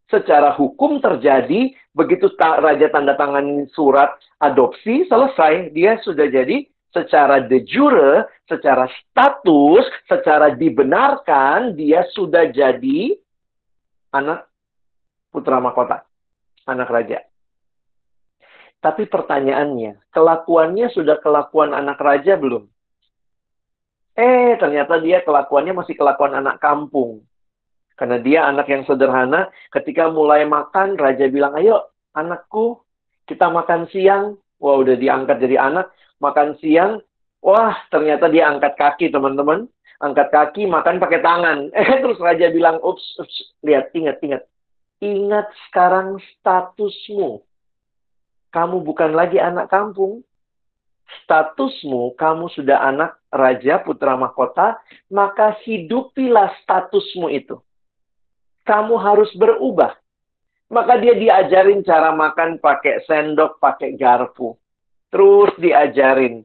Secara hukum terjadi, begitu raja tanda tangan surat adopsi, selesai. Dia sudah jadi secara de jure, secara status, secara dibenarkan, dia sudah jadi anak putra mahkota, anak raja. Tapi pertanyaannya, kelakuannya sudah kelakuan anak raja belum? Ternyata dia kelakuannya masih kelakuan anak kampung. Karena dia anak yang sederhana, ketika mulai makan, raja bilang, ayo anakku, kita makan siang. Wah, udah diangkat jadi anak, makan siang. Wah, ternyata dia angkat kaki, teman-teman. Angkat kaki, makan pakai tangan. Terus raja bilang, ups, lihat, ingat. Ingat sekarang statusmu. Kamu bukan lagi anak kampung. Statusmu, kamu sudah anak raja, putra mahkota, maka hidupilah statusmu itu. Kamu harus berubah. Maka dia diajarin cara makan pakai sendok, pakai garpu. Terus diajarin.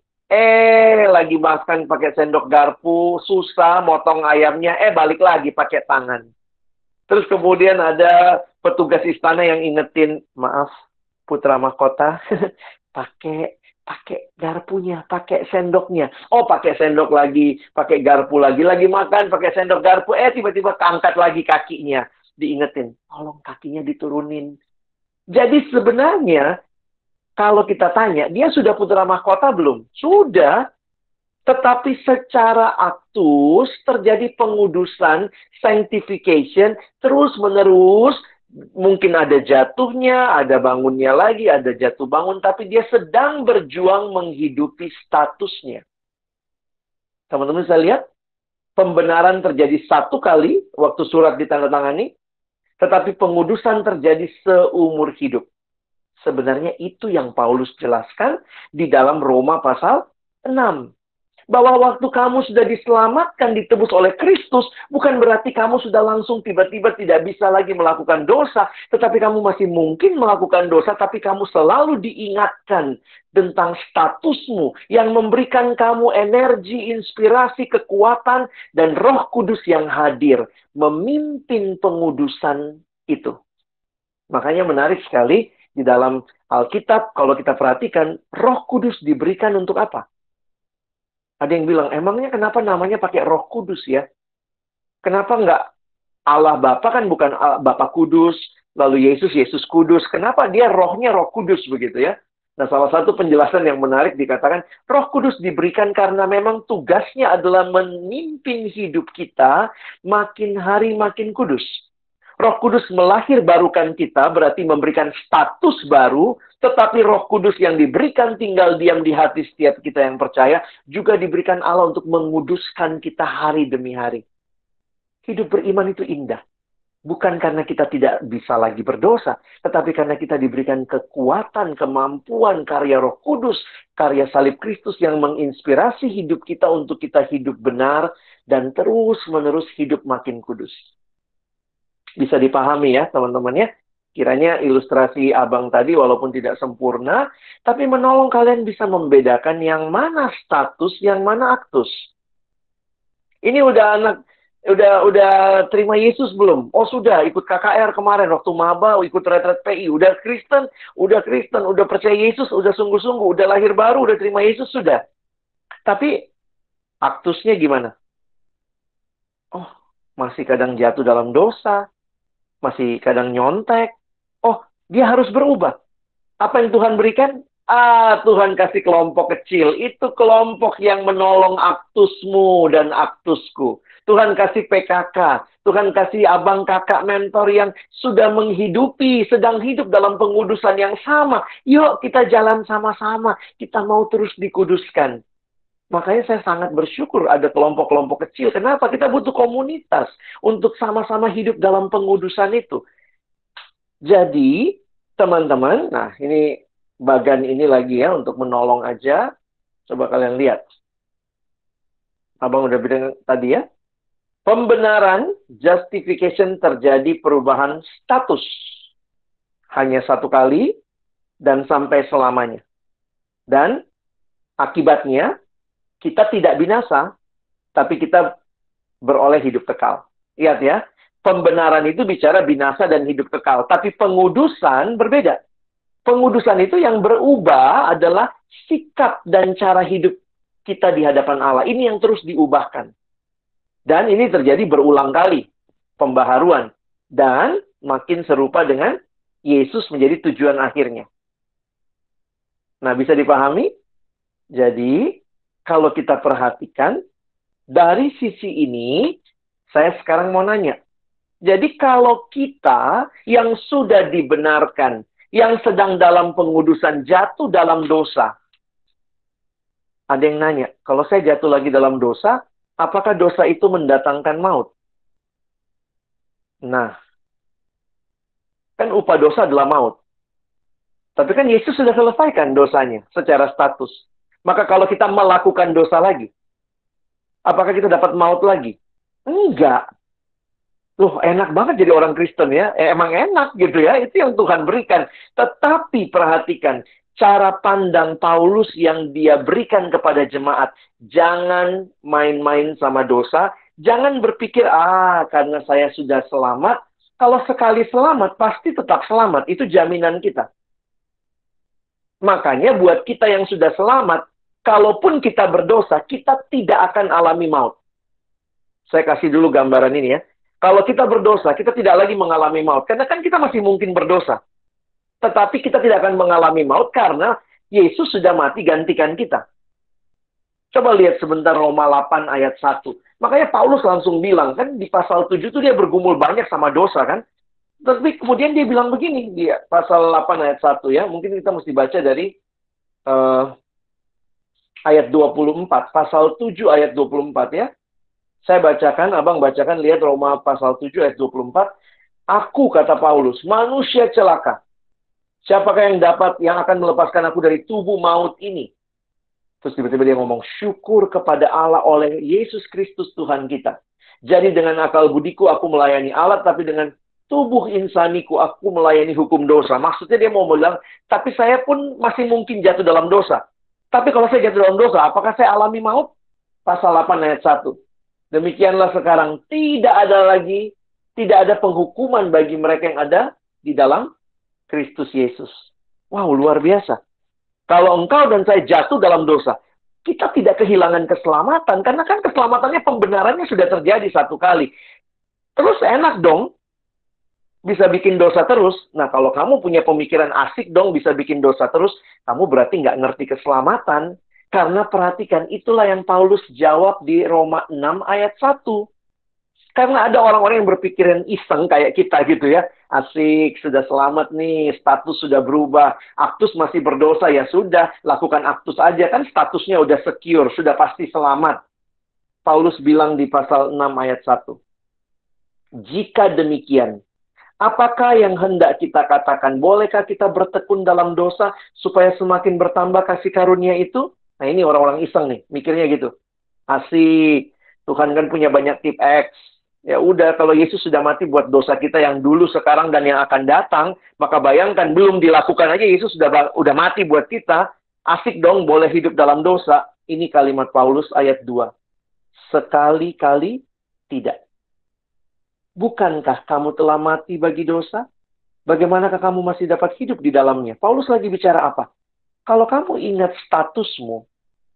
Lagi makan pakai sendok garpu, susah motong ayamnya, balik lagi pakai tangan. Terus kemudian ada petugas istana yang ingetin, maaf, putra mahkota, pakai garpunya, pakai sendoknya. Oh, pakai sendok lagi, pakai garpu lagi makan, pakai sendok garpu. Tiba-tiba keangkat lagi kakinya. Diingetin, tolong kakinya diturunin. Jadi sebenarnya, kalau kita tanya, dia sudah putra mahkota belum? Sudah. Tetapi secara aktus, terjadi pengudusan, sanctification, terus-menerus. Mungkin ada jatuhnya, ada bangunnya lagi, ada jatuh bangun, tapi dia sedang berjuang menghidupi statusnya. Teman-teman bisa lihat, pembenaran terjadi satu kali waktu surat ditandatangani, tetapi pengudusan terjadi seumur hidup. Sebenarnya itu yang Paulus jelaskan di dalam Roma pasal 6. Bahwa waktu kamu sudah diselamatkan, ditebus oleh Kristus, bukan berarti kamu sudah langsung tiba-tiba tidak bisa lagi melakukan dosa, tetapi kamu masih mungkin melakukan dosa, tapi kamu selalu diingatkan tentang statusmu yang memberikan kamu energi, inspirasi, kekuatan, dan Roh Kudus yang hadir memimpin pengudusan itu. Makanya menarik sekali di dalam Alkitab, kalau kita perhatikan, Roh Kudus diberikan untuk apa? Ada yang bilang, emangnya kenapa namanya pakai Roh Kudus ya? Kenapa enggak Allah Bapa, kan bukan Bapa Kudus, lalu Yesus Kudus. Kenapa dia rohnya Roh Kudus begitu ya? Nah, salah satu penjelasan yang menarik dikatakan, Roh Kudus diberikan karena memang tugasnya adalah memimpin hidup kita makin hari makin kudus. Roh Kudus melahir barukan kita, berarti memberikan status baru, tetapi Roh Kudus yang diberikan tinggal diam di hati setiap kita yang percaya, juga diberikan Allah untuk menguduskan kita hari demi hari. Hidup beriman itu indah. Bukan karena kita tidak bisa lagi berdosa, tetapi karena kita diberikan kekuatan, kemampuan, karya Roh Kudus, karya salib Kristus yang menginspirasi hidup kita untuk kita hidup benar, dan terus-menerus hidup makin kudus. Bisa dipahami ya teman-teman ya. Kiranya ilustrasi abang tadi walaupun tidak sempurna, tapi menolong kalian bisa membedakan yang mana status, yang mana aktus. Ini udah anak Udah terima Yesus belum? Oh sudah, ikut KKR kemarin waktu maba, ikut retret PI. Udah Kristen, udah percaya Yesus, udah sungguh-sungguh, udah lahir baru, udah terima Yesus, sudah. Tapi aktusnya gimana? Oh, masih kadang jatuh dalam dosa, masih kadang nyontek. Oh, dia harus berubah. Apa yang Tuhan berikan? Tuhan kasih kelompok kecil. Itu kelompok yang menolong aktusmu dan aktusku. Tuhan kasih PKK. Tuhan kasih abang kakak mentor yang sudah menghidupi, sedang hidup dalam pengudusan yang sama. Yuk kita jalan sama-sama. Kita mau terus dikuduskan. Makanya saya sangat bersyukur ada kelompok-kelompok kecil. Kenapa? Kita butuh komunitas untuk sama-sama hidup dalam pengudusan itu. Jadi, teman-teman, nah ini bagan ini lagi ya untuk menolong aja. Coba kalian lihat. Abang udah bilang tadi ya. Pembenaran, justification terjadi perubahan status. Hanya satu kali dan sampai selamanya. Dan akibatnya kita tidak binasa, tapi kita beroleh hidup kekal. Lihat ya, pembenaran itu bicara binasa dan hidup kekal. Tapi pengudusan berbeda. Pengudusan itu yang berubah adalah sikap dan cara hidup kita di hadapan Allah. Ini yang terus diubahkan. Dan ini terjadi berulang kali. Pembaharuan. Dan makin serupa dengan Yesus menjadi tujuan akhirnya. Nah, bisa dipahami? Jadi, kalau kita perhatikan, dari sisi ini, saya sekarang mau nanya. Jadi kalau kita yang sudah dibenarkan, yang sedang dalam pengudusan jatuh dalam dosa. Ada yang nanya, kalau saya jatuh lagi dalam dosa, apakah dosa itu mendatangkan maut? Nah, kan upah dosa adalah maut. Tapi kan Yesus sudah selesaikan dosanya secara status. Maka kalau kita melakukan dosa lagi, apakah kita dapat maut lagi? Enggak. Loh, enak banget jadi orang Kristen ya. Emang enak gitu ya. Itu yang Tuhan berikan. Tetapi perhatikan, cara pandang Paulus yang dia berikan kepada jemaat. Jangan main-main sama dosa. Jangan berpikir, karena saya sudah selamat. Kalau sekali selamat, pasti tetap selamat. Itu jaminan kita. Makanya buat kita yang sudah selamat, kalaupun kita berdosa, kita tidak akan alami maut. Saya kasih dulu gambaran ini ya. Kalau kita berdosa, kita tidak lagi mengalami maut. Karena kan kita masih mungkin berdosa. Tetapi kita tidak akan mengalami maut karena Yesus sudah mati gantikan kita. Coba lihat sebentar Roma 8 ayat 1. Makanya Paulus langsung bilang, kan di pasal 7 itu dia bergumul banyak sama dosa kan. Tapi kemudian dia bilang begini, di pasal 8 ayat 1 ya. Mungkin kita mesti baca dari ayat 24. Pasal 7 ayat 24 ya. Saya bacakan, abang bacakan, lihat Roma pasal 7 ayat 24. Aku, kata Paulus, manusia celaka. Siapakah yang akan melepaskan aku dari tubuh maut ini? Terus tiba-tiba dia ngomong, syukur kepada Allah oleh Yesus Kristus Tuhan kita. Jadi dengan akal budiku aku melayani Allah, tapi dengan tubuh insaniku aku melayani hukum dosa. Maksudnya dia mau bilang, tapi saya pun masih mungkin jatuh dalam dosa. Tapi kalau saya jatuh dalam dosa, apakah saya alami maut? Pasal 8 ayat 1. Demikianlah sekarang tidak ada penghukuman bagi mereka yang ada di dalam Kristus Yesus. Wow, luar biasa. Kalau engkau dan saya jatuh dalam dosa, kita tidak kehilangan keselamatan. Karena kan keselamatannya, pembenarannya sudah terjadi satu kali. Terus enak dong, bisa bikin dosa terus. Nah, kalau kamu punya pemikiran asik dong, bisa bikin dosa terus, kamu berarti nggak ngerti keselamatan. Karena perhatikan, itulah yang Paulus jawab di Roma 6 ayat 1. Karena ada orang-orang yang berpikiran iseng kayak kita gitu ya. Asik, sudah selamat nih, status sudah berubah. Aktus masih berdosa, ya sudah, lakukan aktus aja. Kan statusnya udah secure, sudah pasti selamat. Paulus bilang di pasal 6 ayat 1. Jika demikian, apakah yang hendak kita katakan? Bolehkah kita bertekun dalam dosa supaya semakin bertambah kasih karunia itu? Nah ini orang-orang iseng nih, mikirnya gitu. Asik, Tuhan kan punya banyak tip X. Ya udah, kalau Yesus sudah mati buat dosa kita yang dulu, sekarang, dan yang akan datang, maka bayangkan belum dilakukan aja Yesus udah mati buat kita. Asik dong, boleh hidup dalam dosa. Ini kalimat Paulus ayat 2. Sekali-kali tidak. Bukankah kamu telah mati bagi dosa? Bagaimanakah kamu masih dapat hidup di dalamnya? Paulus lagi bicara apa? Kalau kamu ingat statusmu,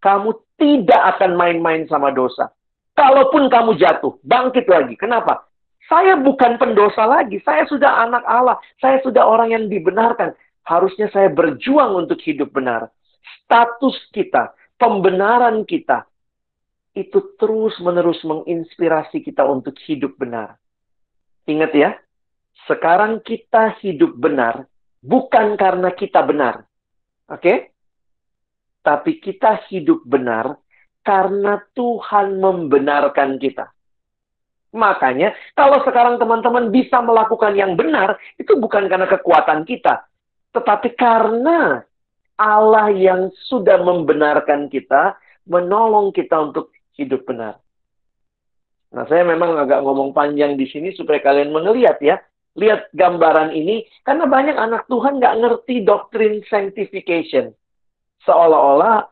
kamu tidak akan main-main sama dosa. Kalaupun kamu jatuh, bangkit lagi. Kenapa? Saya bukan pendosa lagi. Saya sudah anak Allah. Saya sudah orang yang dibenarkan. Harusnya saya berjuang untuk hidup benar. Status kita, pembenaran kita, itu terus-menerus menginspirasi kita untuk hidup benar. Ingat ya, sekarang kita hidup benar bukan karena kita benar. Oke? Tapi kita hidup benar karena Tuhan membenarkan kita. Makanya, kalau sekarang teman-teman bisa melakukan yang benar, itu bukan karena kekuatan kita. Tetapi karena Allah yang sudah membenarkan kita, menolong kita untuk hidup benar. Nah, saya memang agak ngomong panjang di sini supaya kalian melihat ya. Lihat gambaran ini, karena banyak anak Tuhan nggak ngerti doktrin sanctification. Seolah-olah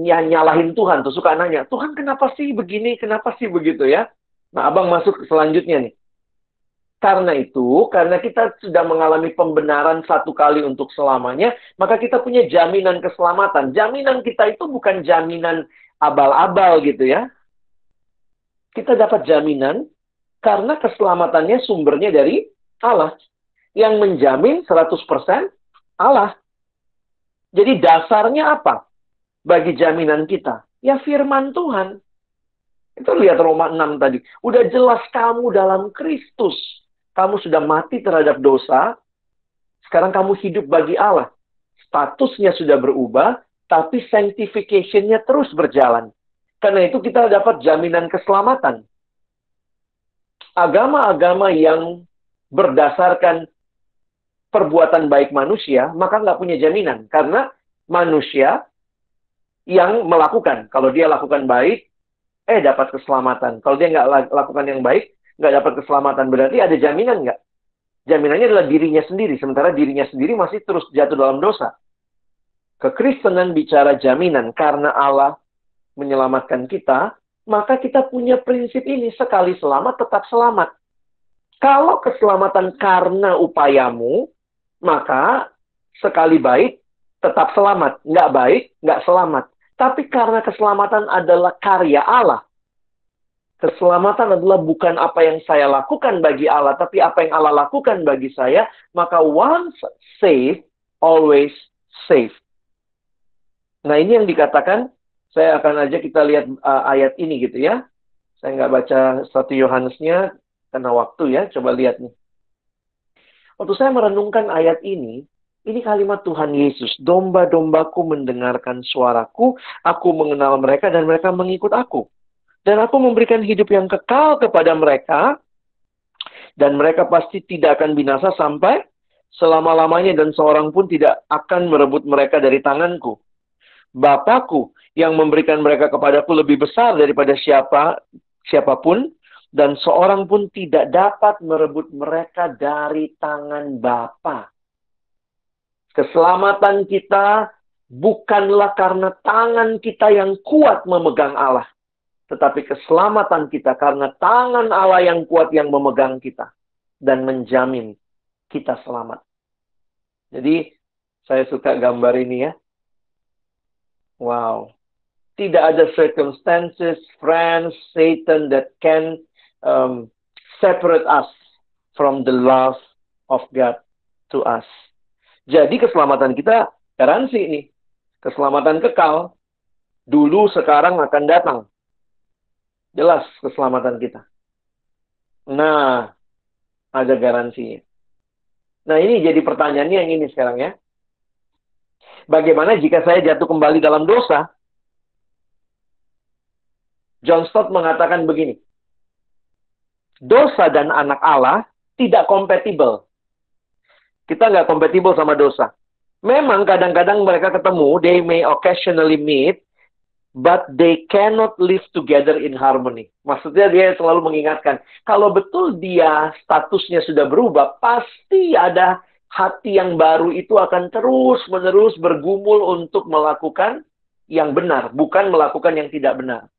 nyalahin Tuhan, tuh suka nanya, Tuhan kenapa sih begini, kenapa sih begitu ya? Nah, abang masuk ke selanjutnya nih. Karena itu, karena kita sudah mengalami pembenaran satu kali untuk selamanya, maka kita punya jaminan keselamatan. Jaminan kita itu bukan jaminan abal-abal gitu ya. Kita dapat jaminan karena keselamatannya sumbernya dari Allah. Yang menjamin 100% Allah. Jadi dasarnya apa bagi jaminan kita? Ya firman Tuhan. Itu lihat Roma 6 tadi. Udah jelas kamu dalam Kristus. Kamu sudah mati terhadap dosa. Sekarang kamu hidup bagi Allah. Statusnya sudah berubah, tapi sanctification-nya terus berjalan. Karena itu kita dapat jaminan keselamatan. Agama-agama yang berdasarkan perbuatan baik manusia, maka nggak punya jaminan. Karena manusia yang melakukan. Kalau dia lakukan baik, dapat keselamatan. Kalau dia nggak lakukan yang baik, nggak dapat keselamatan. Berarti ada jaminan nggak? Jaminannya adalah dirinya sendiri. Sementara dirinya sendiri masih terus jatuh dalam dosa. Kekristenan bicara jaminan. Karena Allah menyelamatkan kita, maka kita punya prinsip ini. Sekali selamat, tetap selamat. Kalau keselamatan karena upayamu, maka sekali baik, tetap selamat. Nggak baik, nggak selamat. Tapi karena keselamatan adalah karya Allah. Keselamatan adalah bukan apa yang saya lakukan bagi Allah, tapi apa yang Allah lakukan bagi saya, maka once saved, always saved. Nah, ini yang dikatakan, saya akan aja kita lihat ayat ini gitu ya. Saya nggak baca 1 Yohanesnya karena waktu ya. Coba lihat nih. Waktu saya merenungkan ayat ini kalimat Tuhan Yesus. Domba-dombaku mendengarkan suaraku, aku mengenal mereka dan mereka mengikut aku. Dan aku memberikan hidup yang kekal kepada mereka, dan mereka pasti tidak akan binasa sampai selama-lamanya, dan seorang pun tidak akan merebut mereka dari tanganku. Bapakku yang memberikan mereka kepadaku lebih besar daripada siapapun, dan seorang pun tidak dapat merebut mereka dari tangan Bapa. Keselamatan kita bukanlah karena tangan kita yang kuat memegang Allah, tetapi keselamatan kita karena tangan Allah yang kuat yang memegang kita dan menjamin kita selamat. Jadi saya suka gambar ini ya. Wow. Tidak ada circumstances, friends, Satan that can separate us from the love of God to us. Jadi keselamatan kita garansi nih. Keselamatan kekal. Dulu, sekarang, akan datang. Jelas keselamatan kita. Nah, ada garansinya. Nah, ini jadi pertanyaannya yang ini sekarang ya. Bagaimana jika saya jatuh kembali dalam dosa? John Stott mengatakan begini. Dosa dan anak Allah tidak kompatibel. Kita nggak kompatibel sama dosa. Memang kadang-kadang mereka ketemu, they may occasionally meet, but they cannot live together in harmony. Maksudnya dia selalu mengingatkan, kalau betul dia statusnya sudah berubah, pasti ada hati yang baru itu akan terus-menerus bergumul untuk melakukan yang benar, bukan melakukan yang tidak benar.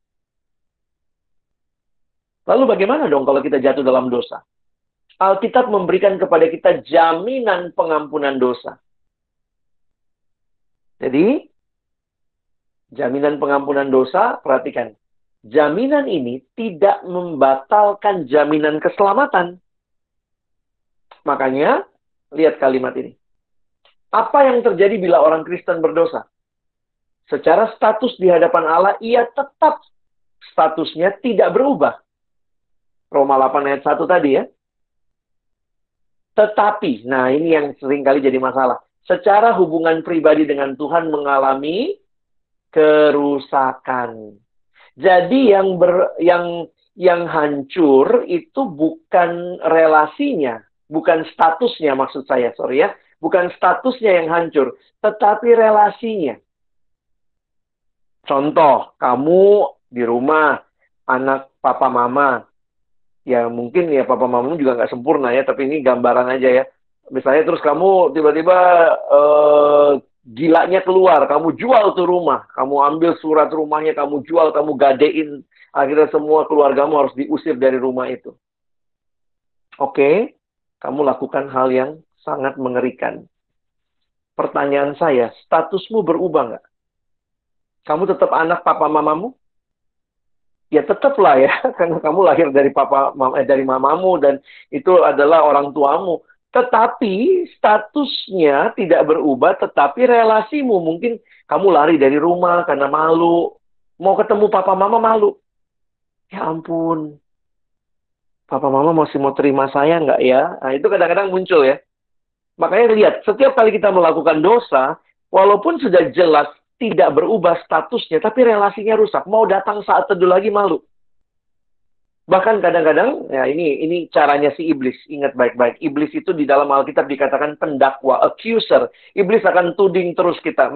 Lalu bagaimana dong kalau kita jatuh dalam dosa? Alkitab memberikan kepada kita jaminan pengampunan dosa. Jadi, jaminan pengampunan dosa, perhatikan. Jaminan ini tidak membatalkan jaminan keselamatan. Makanya, lihat kalimat ini. Apa yang terjadi bila orang Kristen berdosa? Secara status di hadapan Allah, ia tetap statusnya tidak berubah. Roma 8 ayat 1 tadi ya. Tetapi, nah ini yang sering kali jadi masalah. Secara hubungan pribadi dengan Tuhan mengalami kerusakan. Jadi yang hancur itu bukan relasinya, bukan statusnya maksud saya, sorry ya. Bukan statusnya yang hancur, tetapi relasinya. Contoh, kamu di rumah, anak papa mama. Ya mungkin ya papa mamamu juga nggak sempurna ya, tapi ini gambaran aja ya. Misalnya terus kamu tiba-tiba gilanya keluar, kamu jual tuh rumah, kamu ambil surat rumahnya, kamu jual, kamu gadein, akhirnya semua keluargamu harus diusir dari rumah itu. Oke, kamu lakukan hal yang sangat mengerikan. Pertanyaan saya, statusmu berubah nggak? Kamu tetap anak papa mamamu? Ya tetaplah ya, karena kamu lahir dari dari mamamu dan itu adalah orang tuamu. Tetapi statusnya tidak berubah, tetapi relasimu mungkin kamu lari dari rumah karena malu. Mau ketemu papa mama malu. Ya ampun, papa mama masih mau terima saya nggak ya? Nah, itu kadang-kadang muncul ya. Makanya lihat, setiap kali kita melakukan dosa, walaupun sudah jelas tidak berubah statusnya, tapi relasinya rusak. Mau datang saat teduh lagi malu. Bahkan kadang-kadang, ya ini caranya si iblis. Ingat baik-baik. Iblis itu di dalam Alkitab dikatakan pendakwa, accuser. Iblis akan tuding terus kita.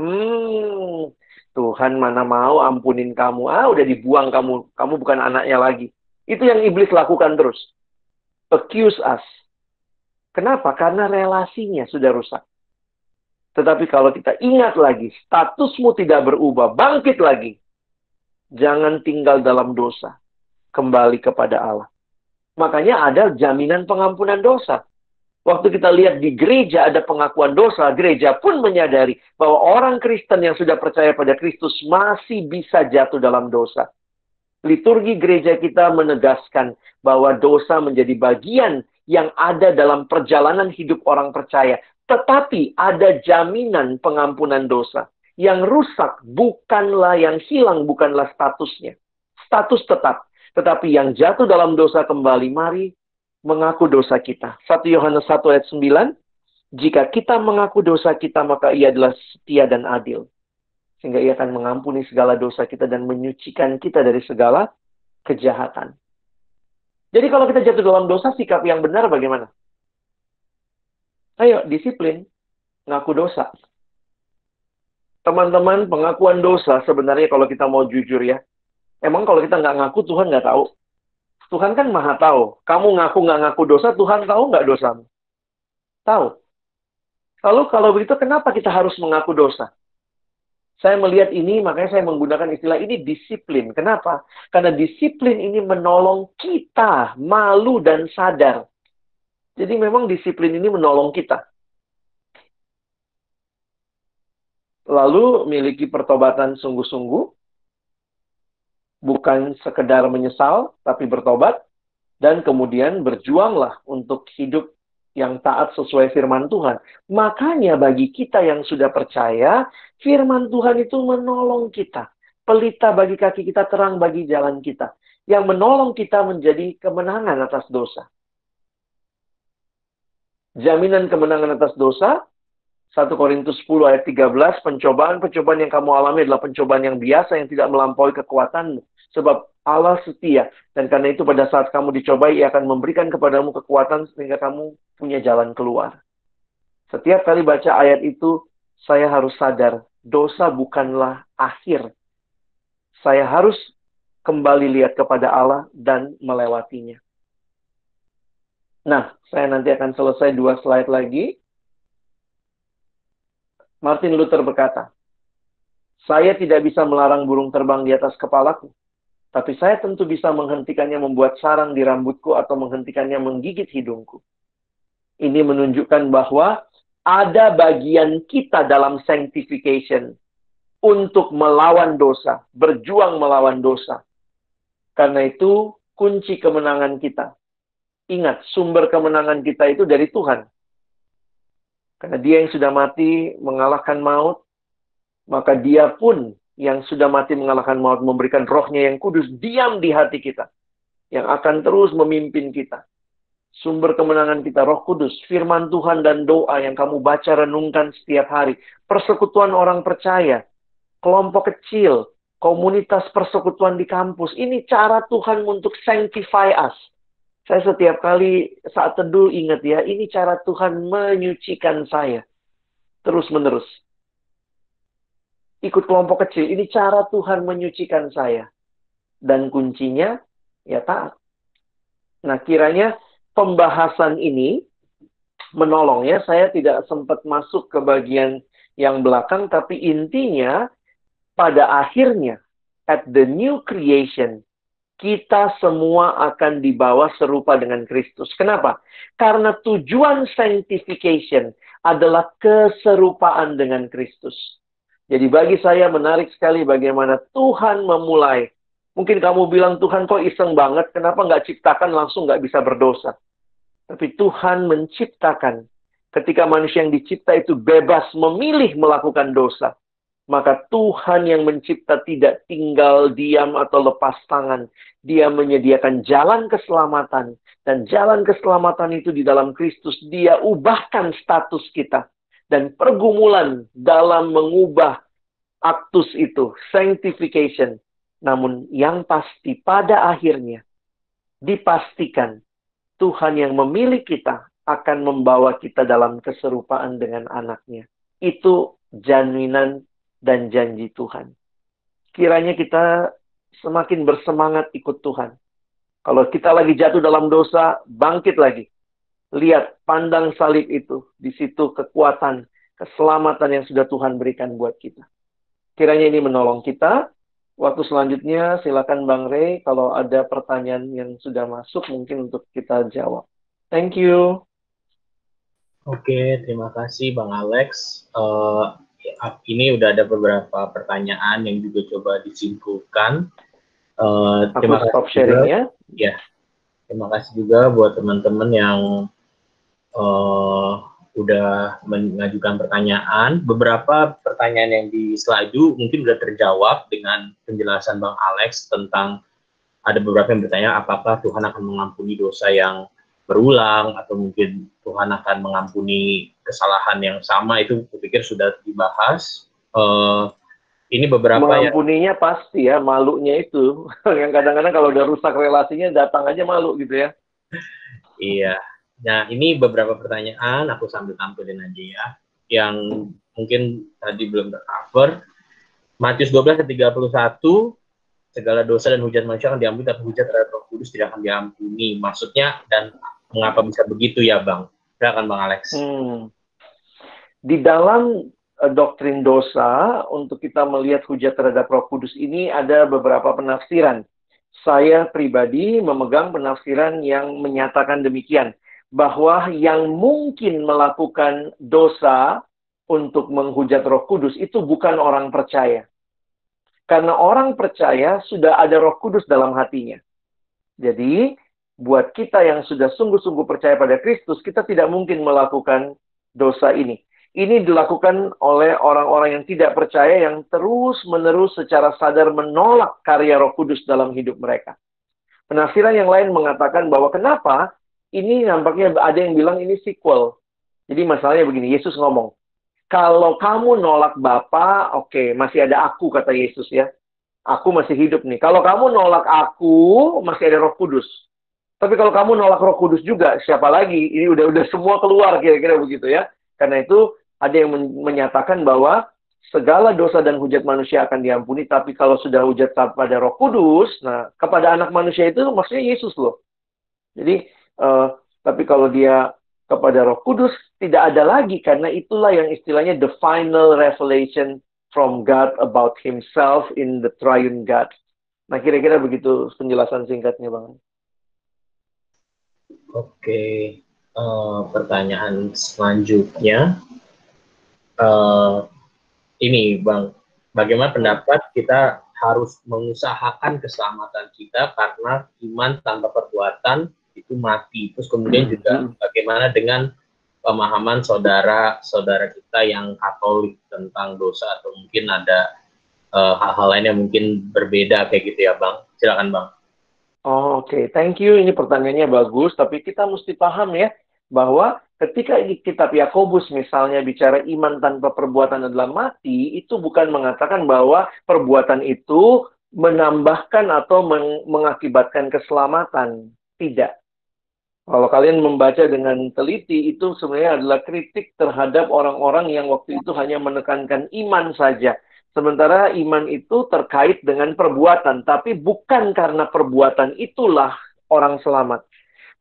Tuhan mana mau ampunin kamu. Udah dibuang kamu. Kamu bukan anaknya lagi. Itu yang iblis lakukan terus. Accuse us. Kenapa? Karena relasinya sudah rusak. Tetapi kalau kita ingat lagi, statusmu tidak berubah, bangkit lagi. Jangan tinggal dalam dosa. Kembali kepada Allah. Makanya ada jaminan pengampunan dosa. Waktu kita lihat di gereja ada pengakuan dosa, gereja pun menyadari bahwa orang Kristen yang sudah percaya pada Kristus masih bisa jatuh dalam dosa. Liturgi gereja kita menegaskan bahwa dosa menjadi bagian yang ada dalam perjalanan hidup orang percaya. Tetapi ada jaminan pengampunan dosa. Yang rusak bukanlah, yang hilang bukanlah statusnya. Status tetap. Tetapi yang jatuh dalam dosa kembali, mari mengaku dosa kita. 1 Yohanes 1 ayat 9, jika kita mengaku dosa kita, maka ia adalah setia dan adil. Sehingga ia akan mengampuni segala dosa kita dan menyucikan kita dari segala kejahatan. Jadi kalau kita jatuh dalam dosa, sikap yang benar bagaimana? Ayo, disiplin. Ngaku dosa. Teman-teman, pengakuan dosa sebenarnya kalau kita mau jujur ya. Emang kalau kita nggak ngaku, Tuhan nggak tahu. Tuhan kan maha tahu. Kamu ngaku nggak ngaku dosa, Tuhan tahu nggak dosamu? Tahu. Lalu kalau begitu, kenapa kita harus mengaku dosa? Saya melihat ini, makanya saya menggunakan istilah ini disiplin. Kenapa? Karena disiplin ini menolong kita malu dan sadar. Jadi memang disiplin ini menolong kita. Lalu miliki pertobatan sungguh-sungguh. Bukan sekedar menyesal, tapi bertobat. Dan kemudian berjuanglah untuk hidup yang taat sesuai firman Tuhan. Makanya bagi kita yang sudah percaya, firman Tuhan itu menolong kita. Pelita bagi kaki kita, terang bagi jalan kita. Yang menolong kita menjadi kemenangan atas dosa. Jaminan kemenangan atas dosa, 1 Korintus 10 ayat 13, pencobaan-pencobaan yang kamu alami adalah pencobaan yang biasa yang tidak melampaui kekuatanmu. Sebab Allah setia. Dan karena itu pada saat kamu dicobai, ia akan memberikan kepadamu kekuatan sehingga kamu punya jalan keluar. Setiap kali baca ayat itu, saya harus sadar, dosa bukanlah akhir. Saya harus kembali lihat kepada Allah dan melewatinya. Nah, saya nanti akan selesai 2 slide lagi. Martin Luther berkata, saya tidak bisa melarang burung terbang di atas kepalaku. Tapi saya tentu bisa menghentikannya membuat sarang di rambutku atau menghentikannya menggigit hidungku. Ini menunjukkan bahwa ada bagian kita dalam sanctification untuk melawan dosa, berjuang melawan dosa. Karena itu kunci kemenangan kita. Ingat, sumber kemenangan kita itu dari Tuhan. Karena Dia yang sudah mati mengalahkan maut, maka Dia pun yang sudah mati mengalahkan maut memberikan Roh-Nya yang kudus diam di hati kita, yang akan terus memimpin kita. Sumber kemenangan kita Roh Kudus, firman Tuhan dan doa yang kamu baca renungkan setiap hari, persekutuan orang percaya, kelompok kecil, komunitas persekutuan di kampus. Ini cara Tuhan untuk sanctify us. Saya setiap kali saat teduh ingat ya, ini cara Tuhan menyucikan saya. Terus menerus. Ikut kelompok kecil, ini cara Tuhan menyucikan saya. Dan kuncinya, ya taat. Nah, kiranya pembahasan ini menolong ya. Saya tidak sempat masuk ke bagian yang belakang, tapi intinya pada akhirnya at the new creation kita semua akan dibawa serupa dengan Kristus. Kenapa? Karena tujuan sanctification adalah keserupaan dengan Kristus. Jadi bagi saya menarik sekali bagaimana Tuhan memulai. Mungkin kamu bilang, Tuhan kok iseng banget, kenapa nggak ciptakan langsung nggak bisa berdosa? Tapi Tuhan menciptakan. Ketika manusia yang dicipta itu bebas memilih melakukan dosa. Maka Tuhan yang mencipta tidak tinggal diam atau lepas tangan. Dia menyediakan jalan keselamatan. Dan jalan keselamatan itu di dalam Kristus. Dia ubahkan status kita. Dan pergumulan dalam mengubah aktus itu. Sanctification. Namun yang pasti pada akhirnya dipastikan Tuhan yang memilih kita akan membawa kita dalam keserupaan dengan anaknya. Itu jaminan dan janji Tuhan. Kiranya kita semakin bersemangat ikut Tuhan. Kalau kita lagi jatuh dalam dosa, bangkit lagi. Lihat, pandang salib itu. Di situ kekuatan, keselamatan yang sudah Tuhan berikan buat kita. Kiranya ini menolong kita. Waktu selanjutnya, silakan Bang Ray, kalau ada pertanyaan yang sudah masuk, mungkin untuk kita jawab. Thank you. Oke, terima kasih Bang Alex. Ini udah ada beberapa pertanyaan yang juga coba disimpulkan. Terima stop kasih sharing juga. Ya, terima kasih juga buat teman-teman yang udah mengajukan pertanyaan. Beberapa pertanyaan yang di slide mungkin udah terjawab dengan penjelasan Bang Alex tentang ada beberapa yang bertanya apakah Tuhan akan mengampuni dosa yang berulang atau mungkin Tuhan akan mengampuni kesalahan yang sama. Itu kupikir sudah dibahas. Ini beberapa mengampuninya pasti ya, malunya itu yang kadang-kadang kalau udah rusak relasinya datang aja malu gitu ya. Iya. Nah, ini beberapa pertanyaan, aku sambil tampilin aja ya, yang mungkin tadi belum tercover. Matius 12:31, segala dosa dan hujat manusia akan diampuni, tapi hujat terhadap Roh Kudus tidak akan diampuni. Maksudnya, dan mengapa bisa begitu ya, Bang? Silakan Bang Alex. Di dalam doktrin dosa, untuk kita melihat hujat terhadap Roh Kudus ini ada beberapa penafsiran. Saya pribadi memegang penafsiran yang menyatakan demikian. Bahwa yang mungkin melakukan dosa untuk menghujat Roh Kudus itu bukan orang percaya. Karena orang percaya sudah ada Roh Kudus dalam hatinya. Jadi, buat kita yang sudah sungguh-sungguh percaya pada Kristus, kita tidak mungkin melakukan dosa ini. Ini dilakukan oleh orang-orang yang tidak percaya yang terus-menerus secara sadar menolak karya Roh Kudus dalam hidup mereka. Penafsiran yang lain mengatakan bahwa kenapa ini nampaknya ada yang bilang ini sequel. Jadi masalahnya begini, Yesus ngomong, kalau kamu nolak Bapa, oke, masih ada aku, kata Yesus ya. Aku masih hidup nih. Kalau kamu nolak aku, masih ada Roh Kudus. Tapi kalau kamu nolak Roh Kudus juga, siapa lagi? Ini udah semua keluar, kira-kira begitu ya. Karena itu ada yang menyatakan bahwa segala dosa dan hujat manusia akan diampuni, tapi kalau sudah hujat pada Roh Kudus, nah kepada anak manusia itu maksudnya Yesus loh. Jadi tapi kalau dia kepada Roh Kudus tidak ada lagi, karena itulah yang istilahnya the final revelation from God about Himself in the triune God. Nah, kira-kira begitu penjelasan singkatnya, Bang. Oke, pertanyaan selanjutnya, eh, ini Bang, bagaimana pendapat kita harus mengusahakan keselamatan kita karena iman tanpa perbuatan itu mati. Terus kemudian juga bagaimana dengan pemahaman saudara-saudara kita yang Katolik tentang dosa, atau mungkin ada hal-hal lain yang mungkin berbeda kayak gitu ya, Bang. Silakan, Bang. Oke. Thank you. Ini pertanyaannya bagus, tapi kita mesti paham ya, bahwa ketika di kitab Yakobus misalnya bicara iman tanpa perbuatan adalah mati, itu bukan mengatakan bahwa perbuatan itu menambahkan atau mengakibatkan keselamatan. Tidak. Kalau kalian membaca dengan teliti, itu sebenarnya adalah kritik terhadap orang-orang yang waktu itu hanya menekankan iman saja. Sementara iman itu terkait dengan perbuatan, tapi bukan karena perbuatan itulah orang selamat.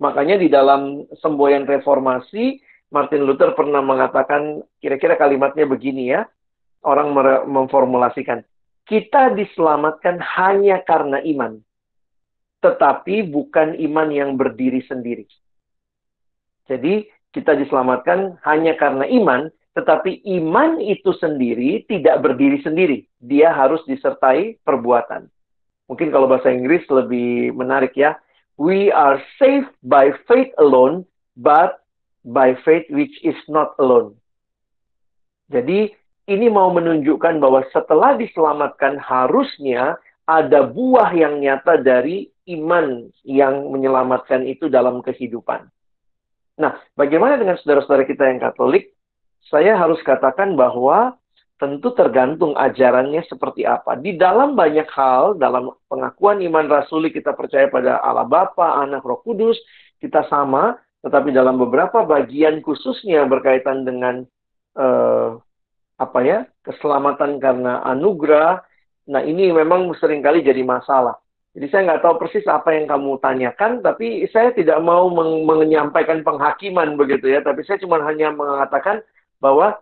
Makanya di dalam semboyan reformasi, Martin Luther pernah mengatakan, kira-kira kalimatnya begini ya, orang memformulasikan, kita diselamatkan hanya karena iman, tetapi bukan iman yang berdiri sendiri. Jadi, kita diselamatkan hanya karena iman, tetapi iman itu sendiri tidak berdiri sendiri. Dia harus disertai perbuatan. Mungkin kalau bahasa Inggris lebih menarik ya. We are saved by faith alone, but by faith which is not alone. Jadi, ini mau menunjukkan bahwa setelah diselamatkan harusnya ada buah yang nyata dari iman yang menyelamatkan itu dalam kehidupan. Nah, bagaimana dengan saudara-saudara kita yang Katolik? Saya harus katakan bahwa tentu tergantung ajarannya seperti apa. Di dalam banyak hal, dalam pengakuan iman rasuli kita percaya pada Allah Bapa, Anak, Roh Kudus, kita sama, tetapi dalam beberapa bagian khususnya berkaitan dengan keselamatan karena anugerah. Nah, ini memang seringkali jadi masalah. Jadi saya nggak tahu persis apa yang kamu tanyakan, tapi saya tidak mau menyampaikan penghakiman begitu ya. Tapi saya cuma hanya mengatakan bahwa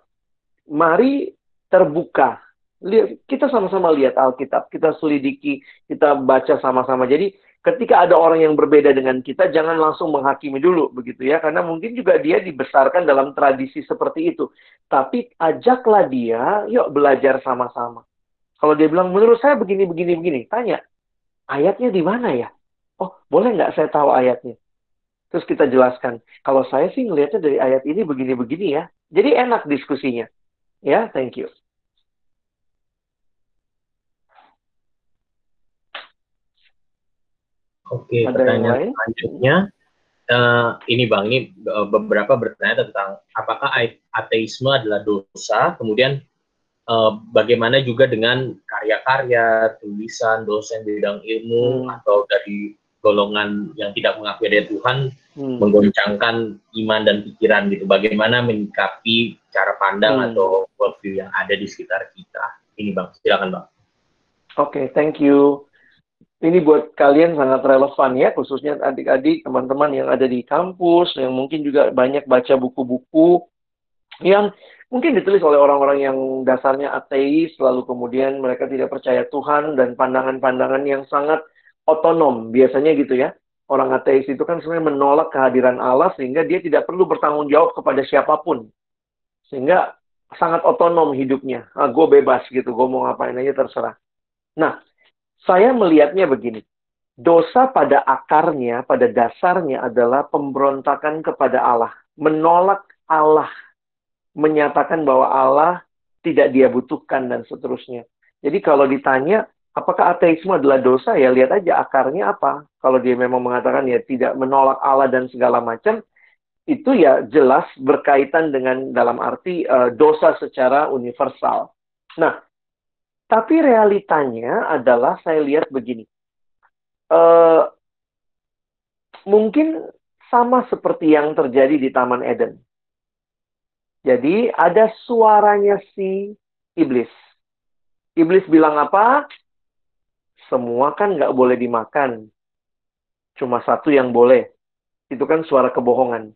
mari terbuka. Kita sama-sama lihat Alkitab, kita selidiki, kita baca sama-sama. Jadi ketika ada orang yang berbeda dengan kita, jangan langsung menghakimi dulu begitu ya. Karena mungkin juga dia dibesarkan dalam tradisi seperti itu. Tapi ajaklah dia, yuk belajar sama-sama. Kalau dia bilang, menurut saya begini, tanya, ayatnya di mana ya? Oh, boleh nggak saya tahu ayatnya? Terus kita jelaskan, kalau saya sih ngelihatnya dari ayat ini begini-begini ya. Jadi enak diskusinya. Ya, thank you. Oke, pertanyaan selanjutnya. Ini Bang, ini beberapa bertanya tentang apakah ateisme adalah dosa, kemudian bagaimana juga dengan karya-karya, tulisan, dosen bidang ilmu, atau dari golongan yang tidak mengakui adanya Tuhan, menggoncangkan iman dan pikiran gitu. Bagaimana menyikapi cara pandang atau worldview yang ada di sekitar kita. Ini Bang, silakan Bang. Oke, thank you. Ini buat kalian sangat relevan ya, khususnya adik-adik, teman-teman yang ada di kampus, yang mungkin juga banyak baca buku-buku yang mungkin ditulis oleh orang-orang yang dasarnya ateis, lalu kemudian mereka tidak percaya Tuhan, dan pandangan-pandangan yang sangat otonom, biasanya gitu ya. Orang ateis itu kan sebenarnya menolak kehadiran Allah, sehingga dia tidak perlu bertanggung jawab kepada siapapun. Sehingga sangat otonom hidupnya. Gue bebas gitu, gue mau ngapain aja terserah. Nah, saya melihatnya begini. Dosa pada akarnya, pada dasarnya adalah pemberontakan kepada Allah. Menolak Allah. Menyatakan bahwa Allah tidak dia butuhkan dan seterusnya. Jadi kalau ditanya, apakah ateisme adalah dosa? Ya lihat aja akarnya apa. Kalau dia memang mengatakan ya tidak menolak Allah dan segala macam, itu ya jelas berkaitan dengan dalam arti dosa secara universal. Nah, tapi realitanya adalah saya lihat begini. Mungkin sama seperti yang terjadi di Taman Eden. Jadi ada suaranya si iblis. Iblis bilang apa? Semua kan nggak boleh dimakan. Cuma satu yang boleh. Itu kan suara kebohongan.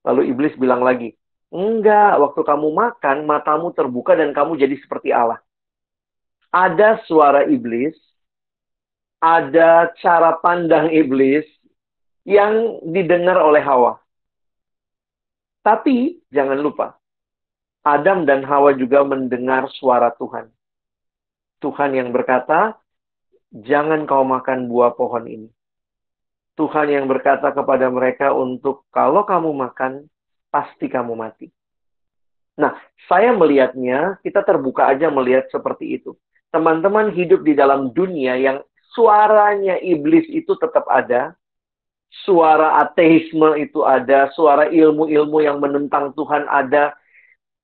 Lalu iblis bilang lagi, enggak, waktu kamu makan, matamu terbuka dan kamu jadi seperti Allah. Ada suara iblis, ada cara pandang iblis yang didengar oleh Hawa. Tapi jangan lupa, Adam dan Hawa juga mendengar suara Tuhan. Tuhan yang berkata, jangan kau makan buah pohon ini. Tuhan yang berkata kepada mereka untuk kalau kamu makan, pasti kamu mati. Nah, saya melihatnya, kita terbuka aja melihat seperti itu. Teman-teman hidup di dalam dunia yang suaranya iblis itu tetap ada, suara ateisme itu ada, suara ilmu-ilmu yang menentang Tuhan ada.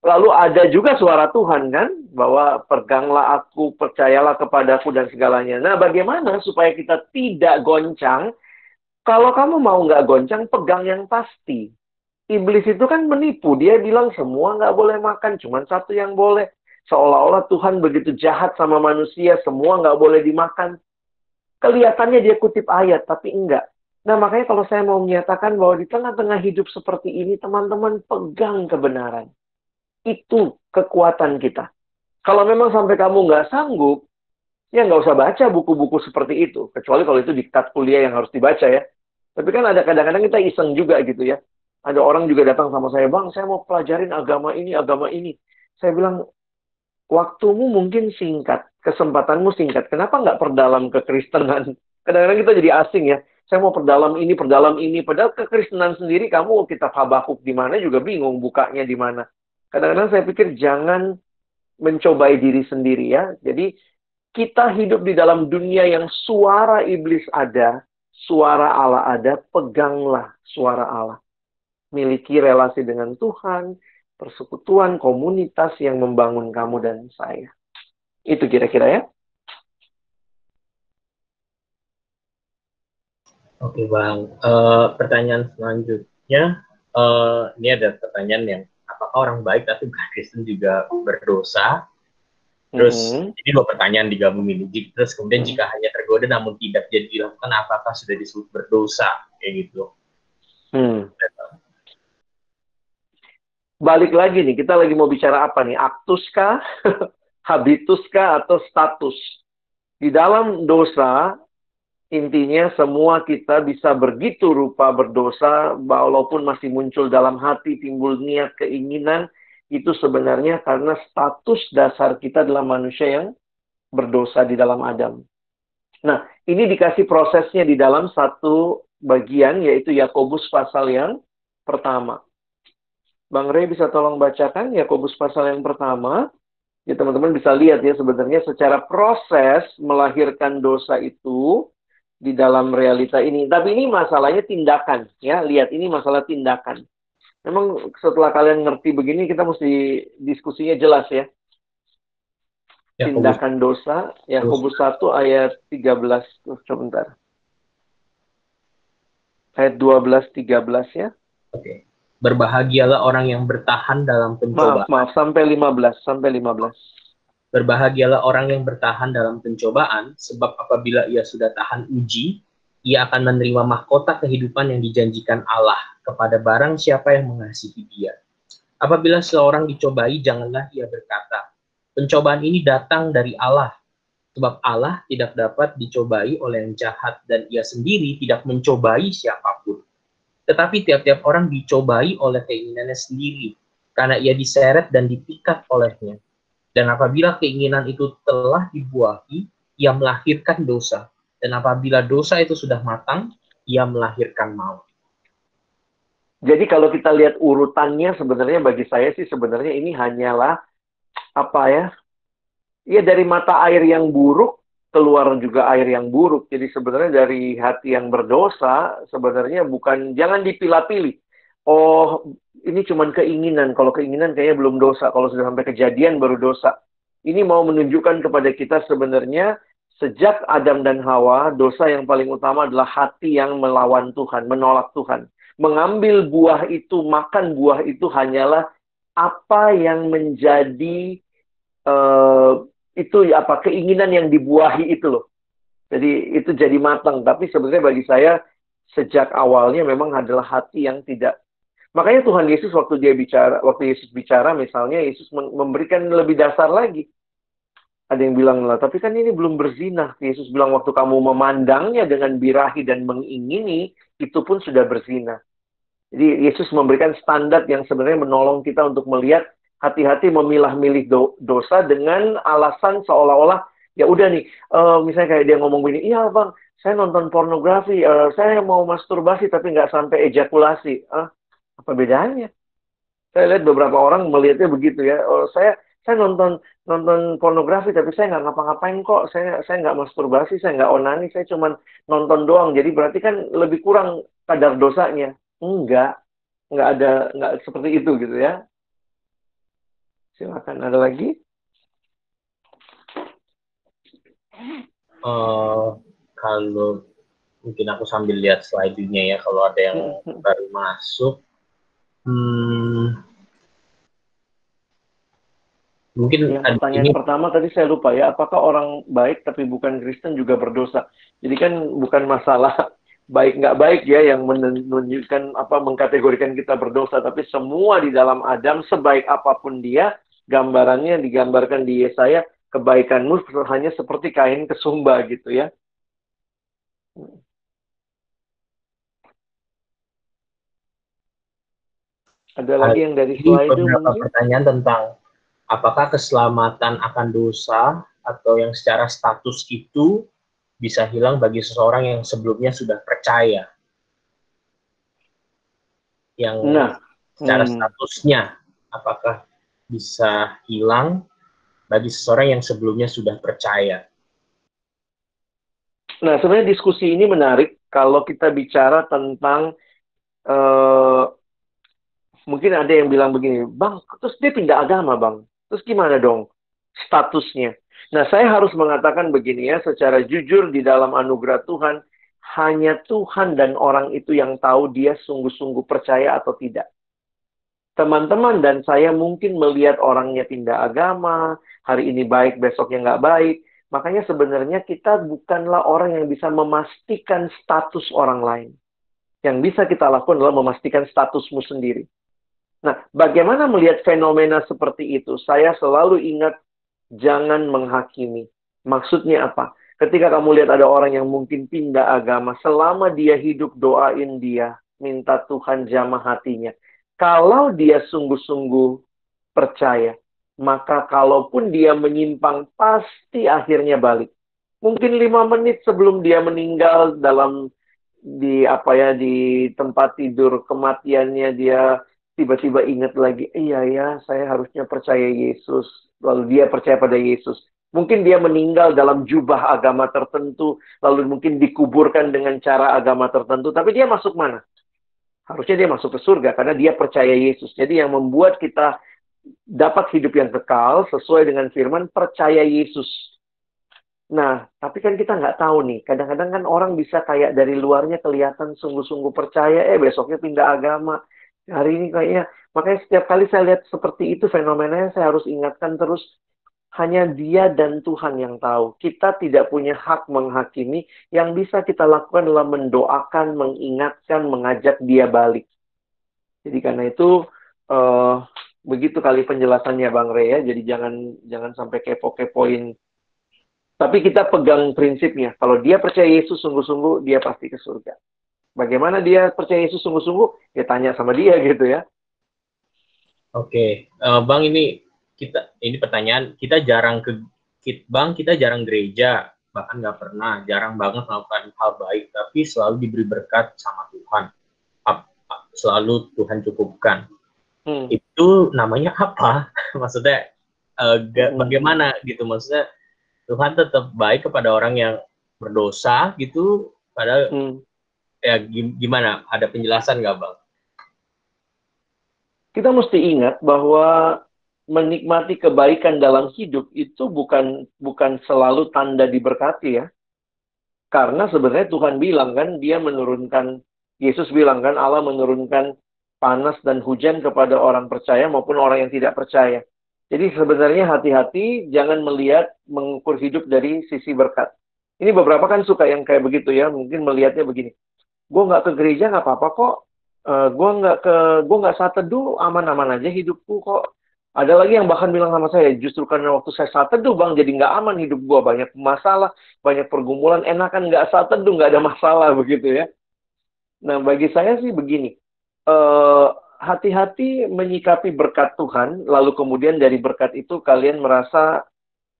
Lalu ada juga suara Tuhan kan, bahwa peganglah aku, percayalah kepadaku dan segalanya. Nah, bagaimana supaya kita tidak goncang? Kalau kamu mau nggak goncang, pegang yang pasti. Iblis itu kan menipu. Dia bilang semua nggak boleh makan, cuma satu yang boleh. Seolah-olah Tuhan begitu jahat sama manusia, semua nggak boleh dimakan. Kelihatannya dia kutip ayat, tapi enggak. Nah, makanya kalau saya mau menyatakan bahwa di tengah-tengah hidup seperti ini, teman-teman pegang kebenaran. Itu kekuatan kita. Kalau memang sampai kamu nggak sanggup, ya nggak usah baca buku-buku seperti itu. Kecuali kalau itu diktat kuliah yang harus dibaca ya. Tapi kan ada kadang-kadang kita iseng juga gitu ya. Ada orang juga datang sama saya, Bang, saya mau pelajarin agama ini, agama ini. Saya bilang, waktumu mungkin singkat, kesempatanmu singkat. Kenapa nggak perdalam kekristenan? Kadang-kadang kita jadi asing ya. Saya mau perdalam ini, perdalam ini. Padahal kekristenan sendiri, kamu kitab Habakuk di mana juga bingung bukanya di mana. Kadang-kadang saya pikir jangan mencobai diri sendiri ya. Jadi kita hidup di dalam dunia yang suara iblis ada, suara Allah ada, peganglah suara Allah. Miliki relasi dengan Tuhan, persekutuan, komunitas yang membangun kamu dan saya. Itu kira-kira ya. Oke Bang, pertanyaan selanjutnya, ini ada pertanyaan yang apakah orang baik tapi bukan Kristen juga berdosa? Terus ini dua pertanyaan digabungin. Terus kemudian jika hanya tergoda namun tidak jadi dilakukan, apakah sudah disebut berdosa? Kayak gitu. Balik lagi nih, kita lagi mau bicara apa nih? Aktus kah? Habitus kah? Atau status? Di dalam dosa, intinya semua kita bisa begitu rupa berdosa, walaupun masih muncul dalam hati, timbul niat, keinginan, itu sebenarnya karena status dasar kita adalah manusia yang berdosa di dalam Adam. Nah, ini dikasih prosesnya di dalam satu bagian, yaitu Yakobus pasal yang pertama. Bang Rey bisa tolong bacakan Yakobus pasal yang pertama. Ya teman-teman bisa lihat ya sebenarnya secara proses melahirkan dosa itu di dalam realita ini. Tapi ini masalahnya tindakan ya. Lihat ini masalah tindakan. Memang setelah kalian ngerti begini kita mesti diskusinya jelas ya. Tindakan dosa Yakobus 1 ayat 13. Sebentar. Ayat 12 13 ya. Oke. Berbahagialah orang yang bertahan dalam pencobaan. Maaf, sampai 15. Berbahagialah orang yang bertahan dalam pencobaan, sebab apabila ia sudah tahan uji, ia akan menerima mahkota kehidupan yang dijanjikan Allah kepada barang siapa yang mengasihi dia. Apabila seorang dicobai, janganlah ia berkata, pencobaan ini datang dari Allah, sebab Allah tidak dapat dicobai oleh yang jahat, dan ia sendiri tidak mencobai siapapun. Tetapi tiap-tiap orang dicobai oleh keinginannya sendiri, karena ia diseret dan dipikat olehnya. Dan apabila keinginan itu telah dibuahi, ia melahirkan dosa. Dan apabila dosa itu sudah matang, ia melahirkan maut. Jadi kalau kita lihat urutannya sebenarnya bagi saya sih sebenarnya ini hanyalah apa ya? Ya dari mata air yang buruk keluar juga air yang buruk. Jadi sebenarnya dari hati yang berdosa, sebenarnya bukan, jangan dipilah-pilih. Oh, ini cuma keinginan. Kalau keinginan kayaknya belum dosa. Kalau sudah sampai kejadian baru dosa. Ini mau menunjukkan kepada kita sebenarnya, sejak Adam dan Hawa, dosa yang paling utama adalah hati yang melawan Tuhan, menolak Tuhan. Mengambil buah itu, makan buah itu hanyalah apa yang menjadi itu apa keinginan yang dibuahi itu loh. Jadi itu jadi matang. Tapi sebenarnya bagi saya sejak awalnya memang adalah hati yang tidak. Makanya Tuhan Yesus waktu Yesus bicara misalnya Yesus memberikan lebih dasar lagi. Ada yang bilang lah, tapi kan ini belum berzina. Yesus bilang waktu kamu memandangnya dengan birahi dan mengingini, itu pun sudah berzina. Jadi Yesus memberikan standar yang sebenarnya menolong kita untuk melihat hati-hati memilah-milih dosa dengan alasan seolah-olah ya udah nih, misalnya kayak dia ngomong gini, iya bang, saya nonton pornografi, saya mau masturbasi tapi nggak sampai ejakulasi. Apa bedanya? Saya lihat beberapa orang melihatnya begitu ya. Saya nonton nonton pornografi tapi saya nggak ngapa-ngapain kok. Saya nggak masturbasi, saya nggak onani, saya cuma nonton doang. Jadi berarti kan lebih kurang kadar dosanya. Nggak ada, nggak seperti itu gitu ya. Silakan, ada lagi? Kalau mungkin aku sambil lihat slide-nya ya, kalau ada yang baru masuk. Mungkin pertanyaan pertama tadi saya lupa ya, apakah orang baik tapi bukan Kristen juga berdosa? Jadi kan bukan masalah baik nggak baik ya yang menunjukkan mengkategorikan kita berdosa, tapi semua di dalam Adam sebaik apapun dia, gambarannya digambarkan di Yesaya, kebaikanmu hanya seperti kain kesumba gitu ya. Ada lagi yang dari slide itu mungkin? Pertanyaan tentang apakah keselamatan akan dosa atau yang secara status itu bisa hilang bagi seseorang yang sebelumnya sudah percaya. Yang secara statusnya apakah bisa hilang bagi seseorang yang sebelumnya sudah percaya. Nah, sebenarnya diskusi ini menarik kalau kita bicara tentang mungkin ada yang bilang begini, Bang, terus dia pindah agama, Bang. Terus gimana dong statusnya? Nah, saya harus mengatakan begini ya, secara jujur di dalam anugerah Tuhan, hanya Tuhan dan orang itu yang tahu dia sungguh-sungguh percaya atau tidak. Teman-teman dan saya mungkin melihat orangnya pindah agama, hari ini baik, besoknya nggak baik. Makanya sebenarnya kita bukanlah orang yang bisa memastikan status orang lain. Yang bisa kita lakukan adalah memastikan statusmu sendiri. Nah, bagaimana melihat fenomena seperti itu? Saya selalu ingat, jangan menghakimi. Maksudnya apa? Ketika kamu lihat ada orang yang mungkin pindah agama, selama dia hidup doain dia, minta Tuhan jamah hatinya. Kalau dia sungguh-sungguh percaya, maka kalaupun dia menyimpang, pasti akhirnya balik. Mungkin 5 menit sebelum dia meninggal di tempat tidur kematiannya, dia tiba-tiba ingat lagi, iya ya, saya harusnya percaya Yesus. Lalu dia percaya pada Yesus. Mungkin dia meninggal dalam jubah agama tertentu, lalu mungkin dikuburkan dengan cara agama tertentu, tapi dia masuk mana? Harusnya dia masuk ke surga, karena dia percaya Yesus. Jadi yang membuat kita dapat hidup yang kekal, sesuai dengan firman, percaya Yesus. Nah, tapi kan kita nggak tahu nih. Kadang-kadang kan orang bisa kayak dari luarnya kelihatan sungguh-sungguh percaya, besoknya pindah agama. Hari ini kayaknya, makanya setiap kali saya lihat seperti itu fenomenanya, saya harus ingatkan terus, hanya dia dan Tuhan yang tahu. Kita tidak punya hak menghakimi. Yang bisa kita lakukan adalah mendoakan, mengingatkan, mengajak dia balik. Jadi karena itu, begitu kali penjelasannya Bang Rey ya. Jadi jangan sampai kepo-kepoin. Tapi kita pegang prinsipnya. Kalau dia percaya Yesus sungguh-sungguh, dia pasti ke surga. Bagaimana dia percaya Yesus sungguh-sungguh? Ya tanya sama dia gitu ya. Oke, Bang, ini pertanyaan, kita jarang gereja, bahkan nggak pernah, jarang banget melakukan hal baik, tapi selalu diberi berkat sama Tuhan, selalu Tuhan cukupkan. Itu namanya apa? Maksudnya bagaimana gitu? Maksudnya Tuhan tetap baik kepada orang yang berdosa gitu, padahal ya gimana? Ada penjelasan nggak, Bang? Kita mesti ingat bahwa menikmati kebaikan dalam hidup itu bukan selalu tanda diberkati ya. Karena sebenarnya Tuhan bilang kan, Yesus bilang kan, Allah menurunkan panas dan hujan kepada orang percaya maupun orang yang tidak percaya. Jadi sebenarnya hati-hati, jangan mengukur hidup dari sisi berkat. Ini beberapa kan suka yang kayak begitu ya, mungkin melihatnya begini. Gue nggak ke gereja nggak apa-apa kok. Gue nggak saat teduh, aman-aman aja hidupku kok. Ada lagi yang bahkan bilang sama saya, justru karena waktu saya saat teduh Bang, jadi nggak aman hidup gua, banyak masalah, banyak pergumulan, enakan nggak saat teduh, nggak ada masalah begitu ya. Nah, bagi saya sih begini, hati-hati menyikapi berkat Tuhan, lalu kemudian dari berkat itu kalian merasa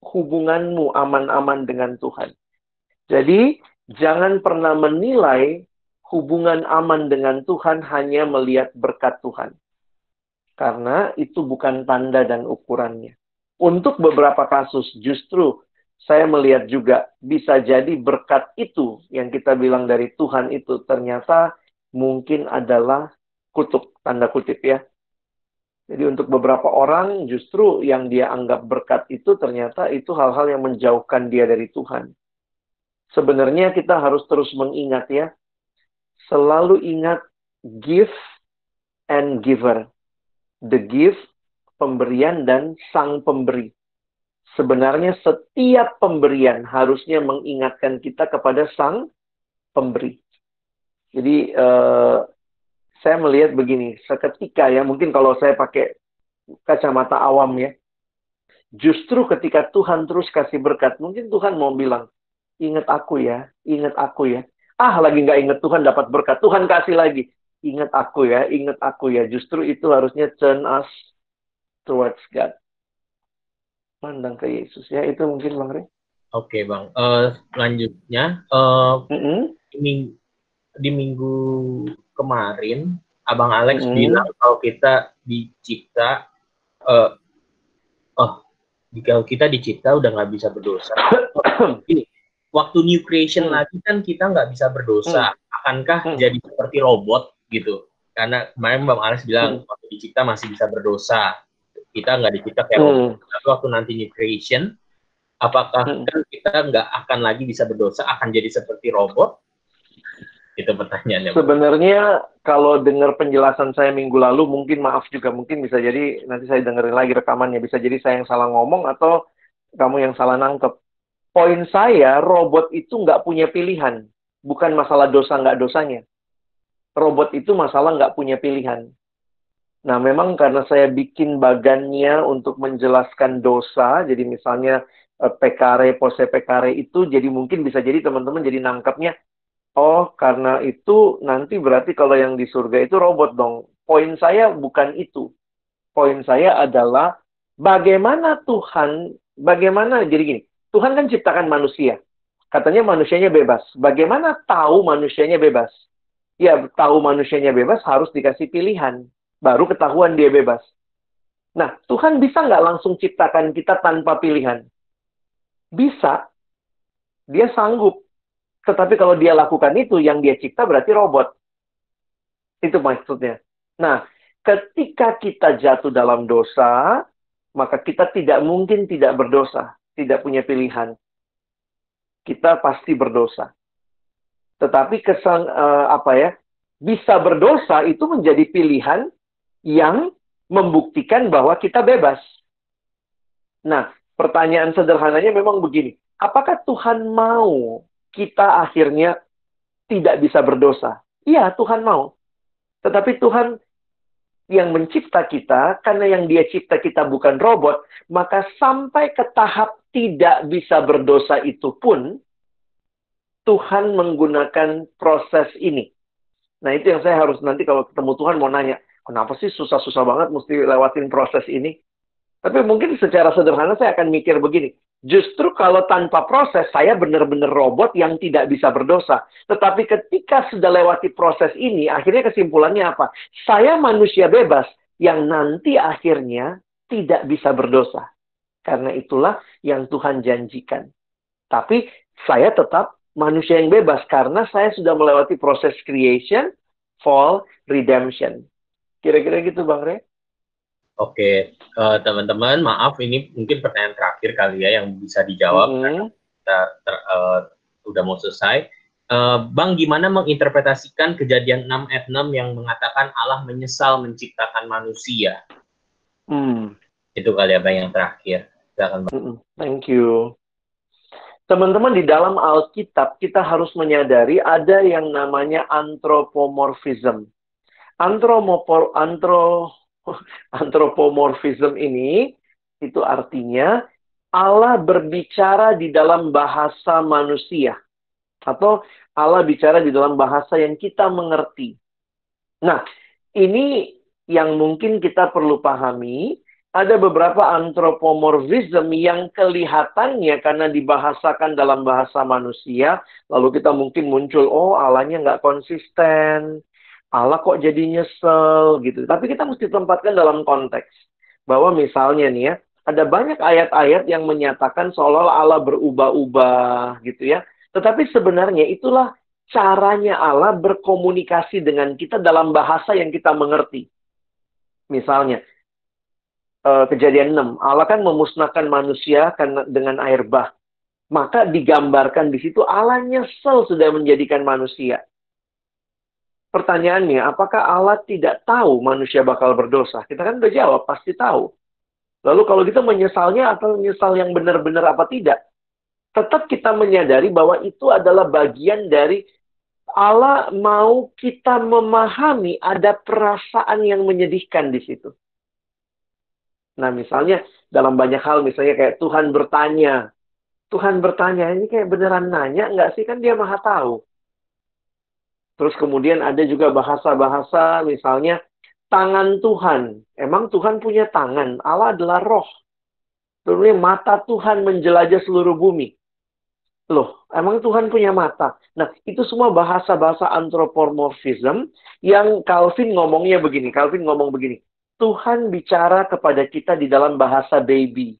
hubunganmu aman-aman dengan Tuhan. Jadi, jangan pernah menilai hubungan aman dengan Tuhan hanya melihat berkat Tuhan. Karena itu bukan tanda dan ukurannya. Untuk beberapa kasus, justru saya melihat juga bisa jadi berkat itu yang kita bilang dari Tuhan itu ternyata mungkin adalah kutuk, tanda kutip ya. Jadi untuk beberapa orang justru yang dia anggap berkat itu ternyata itu hal-hal yang menjauhkan dia dari Tuhan. Sebenarnya kita harus terus mengingat ya. Selalu ingat give and giver. The gift, pemberian, dan sang pemberi. Sebenarnya setiap pemberian harusnya mengingatkan kita kepada sang pemberi. Jadi, saya melihat begini, seketika ya, mungkin kalau saya pakai kacamata awam ya, justru ketika Tuhan terus kasih berkat, mungkin Tuhan mau bilang, ingat aku ya, ingat aku ya. Lagi nggak ingat Tuhan dapat berkat, Tuhan kasih lagi. Ingat aku ya, ingat aku ya. Justru itu harusnya turn us towards God. Pandang ke Yesus ya, itu mungkin Bang Rey. Oke Bang, selanjutnya di minggu kemarin Abang Alex bilang kalau kita dicipta, jika kita dicipta udah nggak bisa berdosa. Ini waktu new creation lagi kan kita nggak bisa berdosa. Akankah jadi seperti robot gitu? Karena kemarin Bang Alex bilang waktu dicipta masih bisa berdosa. Kita nggak dicipta kayak robot. Tapi waktu nanti new creation, apakah kan kita nggak akan lagi bisa berdosa, akan jadi seperti robot? Itu pertanyaannya. Sebenarnya kalau dengar penjelasan saya minggu lalu, mungkin maaf juga, mungkin bisa jadi nanti saya dengerin lagi rekamannya, bisa jadi saya yang salah ngomong atau kamu yang salah nangkep. Poin saya, robot itu nggak punya pilihan. Bukan masalah dosa nggak dosanya. Robot itu masalah nggak punya pilihan. Nah, memang karena saya bikin bagannya untuk menjelaskan dosa, jadi misalnya pekare, pose pekare itu, jadi mungkin bisa jadi teman-teman jadi nangkepnya, oh karena itu nanti berarti kalau yang di surga itu robot dong. Poin saya bukan itu. Poin saya adalah bagaimana Tuhan, jadi gini, Tuhan kan ciptakan manusia. Katanya manusianya bebas. Bagaimana tahu manusianya bebas? Ya, tahu manusianya bebas harus dikasih pilihan. Baru ketahuan dia bebas. Nah, Tuhan bisa nggak langsung ciptakan kita tanpa pilihan? Bisa. Dia sanggup. Tetapi kalau dia lakukan itu, yang dia cipta berarti robot. Itu maksudnya. Nah, ketika kita jatuh dalam dosa, maka kita tidak mungkin tidak berdosa. Tidak punya pilihan. Kita pasti berdosa. Tetapi bisa berdosa itu menjadi pilihan yang membuktikan bahwa kita bebas. Nah, pertanyaan sederhananya memang begini. Apakah Tuhan mau kita akhirnya tidak bisa berdosa? Iya, Tuhan mau. Tetapi Tuhan yang mencipta kita, karena yang dia cipta kita bukan robot, maka sampai ke tahap tidak bisa berdosa itu pun, Tuhan menggunakan proses ini. Nah, itu yang saya harus nanti kalau ketemu Tuhan mau nanya, kenapa sih susah-susah banget mesti lewatin proses ini? Tapi mungkin secara sederhana saya akan mikir begini. Justru kalau tanpa proses, saya benar-benar robot yang tidak bisa berdosa. Tetapi ketika sudah lewati proses ini, akhirnya kesimpulannya apa? Saya manusia bebas yang nanti akhirnya tidak bisa berdosa. Karena itulah yang Tuhan janjikan. Tapi saya tetap manusia yang bebas karena saya sudah melewati proses creation, fall, redemption. Kira-kira gitu Bang Rey? Oke, teman-teman, maaf ini mungkin pertanyaan terakhir kali ya yang bisa dijawab. Kita udah mau selesai. Bang, gimana menginterpretasikan Kejadian 6 ayat 6 yang mengatakan Allah menyesal menciptakan manusia? Itu kali ya Bang yang terakhir. Silakan Bang. Thank you. Teman-teman, di dalam Alkitab kita harus menyadari ada yang namanya anthropomorphism. Anthropomorphism ini itu artinya Allah berbicara di dalam bahasa manusia. Atau Allah bicara di dalam bahasa yang kita mengerti. Nah, ini yang mungkin kita perlu pahami. Ada beberapa anthropomorphism yang kelihatannya karena dibahasakan dalam bahasa manusia, lalu kita mungkin muncul, oh Allahnya nggak konsisten, Allah kok jadi nyesel gitu. Tapi kita mesti tempatkan dalam konteks. Bahwa misalnya nih ya, ada banyak ayat-ayat yang menyatakan seolah Allah berubah-ubah gitu ya. Tetapi sebenarnya itulah caranya Allah berkomunikasi dengan kita dalam bahasa yang kita mengerti. Misalnya, Kejadian 6, Allah kan memusnahkan manusia dengan air bah. Maka digambarkan di situ Allah nyesel sudah menjadikan manusia. Pertanyaannya, apakah Allah tidak tahu manusia bakal berdosa? Kita kan udah jawab, pasti tahu. Lalu kalau gitu menyesalnya atau menyesal yang benar-benar apa tidak? Tetap kita menyadari bahwa itu adalah bagian dari Allah mau kita memahami ada perasaan yang menyedihkan di situ. Nah, misalnya dalam banyak hal, misalnya kayak Tuhan bertanya, ini kayak beneran nanya nggak sih? Kan dia maha tahu. Terus kemudian ada juga bahasa-bahasa, misalnya tangan Tuhan. Emang Tuhan punya tangan? Allah adalah roh. Kemudian mata Tuhan menjelajah seluruh bumi. Loh, emang Tuhan punya mata? Nah, itu semua bahasa-bahasa anthropomorphism yang Calvin ngomongnya begini. Calvin ngomong begini. Tuhan bicara kepada kita di dalam bahasa baby.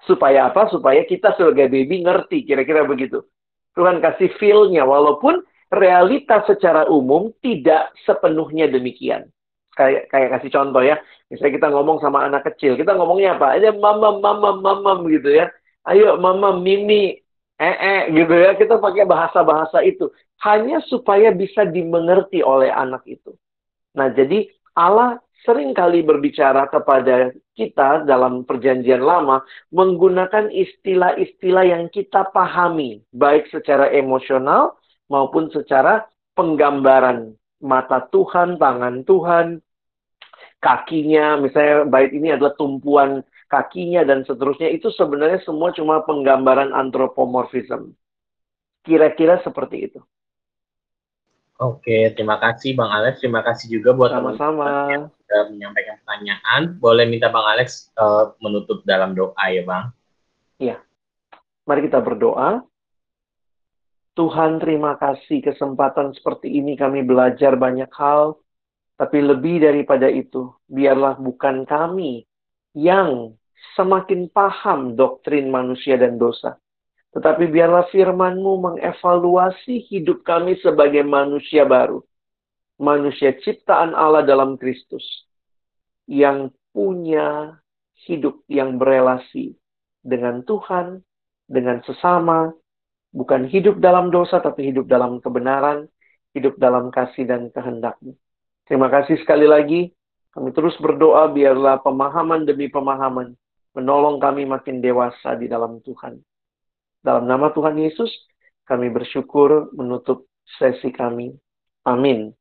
Supaya apa? Supaya kita sebagai baby ngerti. Kira-kira begitu. Tuhan kasih feel-nya. Walaupun realitas secara umum tidak sepenuhnya demikian. Kayak kasih contoh ya. Misalnya kita ngomong sama anak kecil. Kita ngomongnya apa? Ini mamam gitu ya. Ayo mama, mimi, gitu ya. Kita pakai bahasa-bahasa itu. Hanya supaya bisa dimengerti oleh anak itu. Nah, jadi Allah seringkali berbicara kepada kita dalam perjanjian lama menggunakan istilah-istilah yang kita pahami. Baik secara emosional maupun secara penggambaran. Mata Tuhan, tangan Tuhan, kakinya. Misalnya bait ini adalah tumpuan kakinya dan seterusnya. Itu sebenarnya semua cuma penggambaran anthropomorphism. Kira-kira seperti itu. Oke, terima kasih Bang Alex. Terima kasih juga buat sama-sama yang sudah menyampaikan pertanyaan. Boleh minta Bang Alex menutup dalam doa ya Bang? Iya. Mari kita berdoa. Tuhan, terima kasih kesempatan seperti ini kami belajar banyak hal. Tapi lebih daripada itu, biarlah bukan kami yang semakin paham doktrin manusia dan dosa. Tetapi biarlah firman-Mu mengevaluasi hidup kami sebagai manusia baru. Manusia ciptaan Allah dalam Kristus. Yang punya hidup yang berelasi dengan Tuhan, dengan sesama. Bukan hidup dalam dosa, tapi hidup dalam kebenaran. Hidup dalam kasih dan kehendak-Mu. Terima kasih sekali lagi. Kami terus berdoa biarlah pemahaman demi pemahaman menolong kami makin dewasa di dalam Tuhan. Dalam nama Tuhan Yesus, kami bersyukur menutup sesi kami. Amin.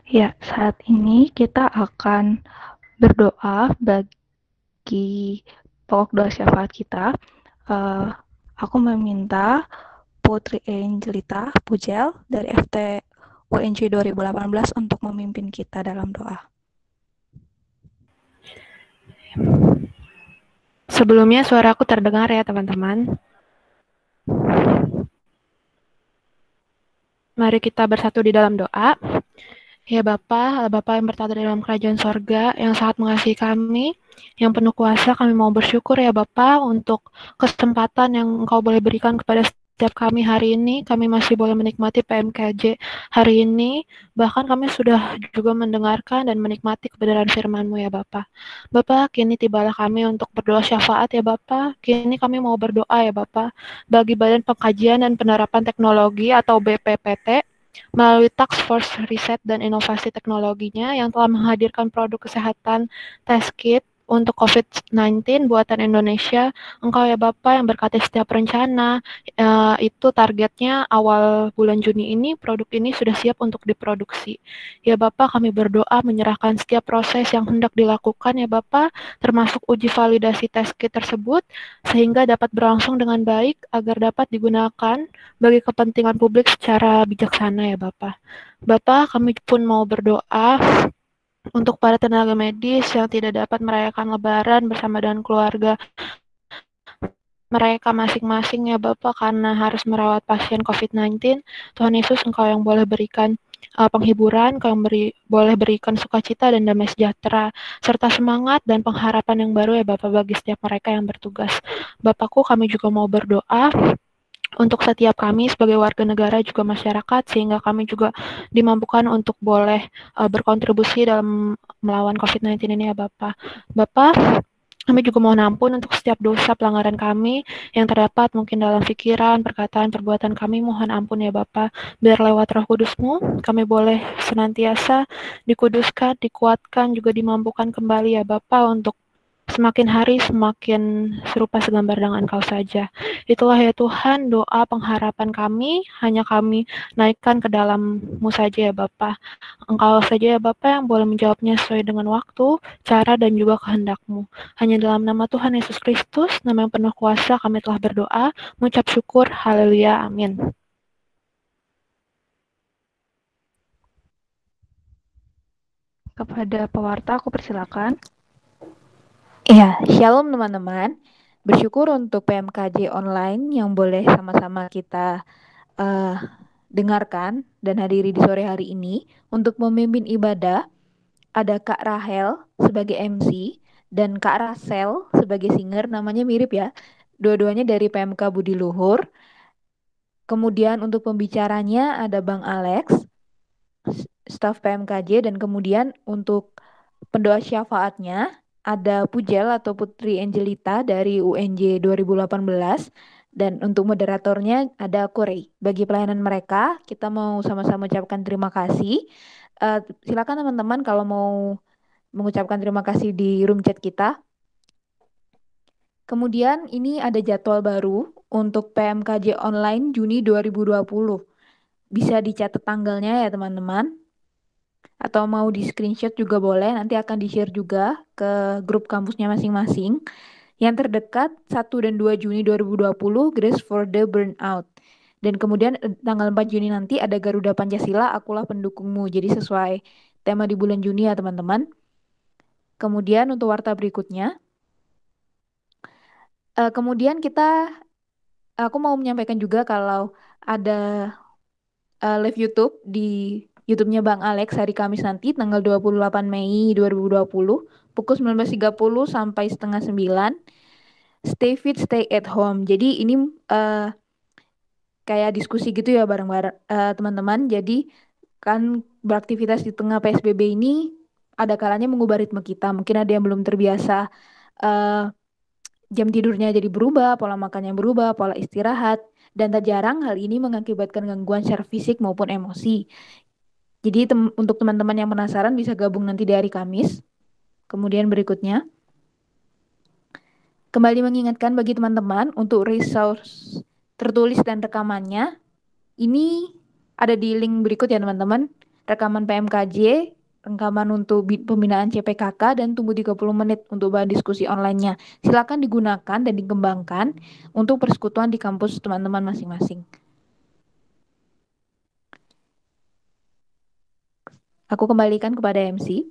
Ya, saat ini kita akan berdoa bagi pokok doa syafaat kita. Aku meminta Putri Angelita Pujel dari FT UNJ 2018 untuk memimpin kita dalam doa. Sebelumnya suara aku terdengar ya teman-teman. Mari kita bersatu di dalam doa. Ya Bapa yang bertata di dalam kerajaan sorga, yang sangat mengasihi kami, yang penuh kuasa, kami mau bersyukur ya Bapa untuk kesempatan yang Engkau boleh berikan kepada setiap kami hari ini, kami masih boleh menikmati PMKJ hari ini, bahkan kami sudah juga mendengarkan dan menikmati kebenaran firman-Mu ya Bapa. Bapa, kini tibalah kami untuk berdoa syafaat ya Bapa. Kini kami mau berdoa ya Bapa, bagi Badan Pengkajian dan Penerapan Teknologi atau BPPT, melalui Task Force Riset dan Inovasi Teknologinya yang telah menghadirkan produk kesehatan test kit untuk COVID-19 buatan Indonesia. Engkau ya Bapak yang berkati setiap rencana, itu targetnya awal bulan Juni ini produk ini sudah siap untuk diproduksi. Ya Bapak, kami berdoa menyerahkan setiap proses yang hendak dilakukan ya Bapak, termasuk uji validasi test kit tersebut, sehingga dapat berlangsung dengan baik agar dapat digunakan bagi kepentingan publik secara bijaksana ya Bapak. Bapak, kami pun mau berdoa untuk para tenaga medis yang tidak dapat merayakan Lebaran bersama dengan keluarga mereka masing-masing ya Bapak, karena harus merawat pasien COVID-19. Tuhan Yesus, Engkau yang boleh berikan penghiburan, Engkau yang boleh berikan sukacita dan damai sejahtera, serta semangat dan pengharapan yang baru ya Bapak bagi setiap mereka yang bertugas. Bapakku, kami juga mau berdoa untuk setiap kami sebagai warga negara juga masyarakat, sehingga kami juga dimampukan untuk boleh berkontribusi dalam melawan COVID-19 ini ya Bapak. Bapak, kami juga mohon ampun untuk setiap dosa pelanggaran kami yang terdapat mungkin dalam pikiran, perkataan, perbuatan kami. Mohon ampun ya Bapak. Biar lewat Roh Kudus-Mu, kami boleh senantiasa dikuduskan, dikuatkan, juga dimampukan kembali ya Bapak untuk semakin hari semakin serupa segambar dengan Engkau saja. Itulah ya Tuhan doa pengharapan kami, hanya kami naikkan ke dalam-Mu saja ya Bapa. Engkau saja ya Bapa yang boleh menjawabnya sesuai dengan waktu, cara, dan juga kehendak-Mu. Hanya dalam nama Tuhan Yesus Kristus, nama yang penuh kuasa, kami telah berdoa, mengucap syukur, haleluya, amin. Kepada pewarta, aku persilakan. Ya, shalom teman-teman. Bersyukur untuk PMKJ online yang boleh sama-sama kita dengarkan dan hadiri di sore hari ini. Untuk memimpin ibadah, ada Kak Rahel sebagai MC dan Kak Rasel sebagai singer, namanya mirip ya. Dua-duanya dari PMK Budi Luhur. Kemudian untuk pembicaranya ada Bang Alex, staf PMKJ, dan kemudian untuk pendoa syafaatnya ada Pujel atau Putri Angelita dari UNJ 2018, dan untuk moderatornya ada Korey. Bagi pelayanan mereka, kita mau sama-sama ucapkan terima kasih. Silakan teman-teman kalau mau mengucapkan terima kasih di room chat kita. Kemudian ini ada jadwal baru untuk PMKJ online Juni 2020. Bisa dicatat tanggalnya ya teman-teman. Atau mau di screenshot juga boleh, nanti akan di-share juga ke grup kampusnya masing-masing. Yang terdekat 1 dan 2 Juni 2020, Grace for the Burnout. Dan kemudian tanggal 4 Juni nanti ada Garuda Pancasila, Akulah Pendukungmu. Jadi sesuai tema di bulan Juni ya teman-teman. Kemudian untuk warta berikutnya, kemudian aku mau menyampaikan juga kalau ada live YouTube di YouTube-nya Bang Alex hari Kamis nanti tanggal 28 Mei 2020 pukul 19.30 sampai setengah 9. Stay fit, stay at home. Jadi ini kayak diskusi gitu ya bareng-bareng teman-teman. Jadi kan beraktivitas di tengah PSBB ini ada kalanya mengubah ritme kita. Mungkin ada yang belum terbiasa jam tidurnya jadi berubah, pola makannya berubah, pola istirahat. Dan tak jarang hal ini mengakibatkan gangguan secara fisik maupun emosi. Jadi untuk teman-teman yang penasaran bisa gabung nanti di hari Kamis. Kemudian berikutnya, kembali mengingatkan bagi teman-teman untuk resource tertulis dan rekamannya. Ini ada di link berikut ya teman-teman. Rekaman PMKJ, rekaman untuk pembinaan CPKK, dan tunggu 30 menit untuk bahan diskusi online-nya. Silakan digunakan dan dikembangkan untuk persekutuan di kampus teman-teman masing-masing. Aku kembalikan kepada MC.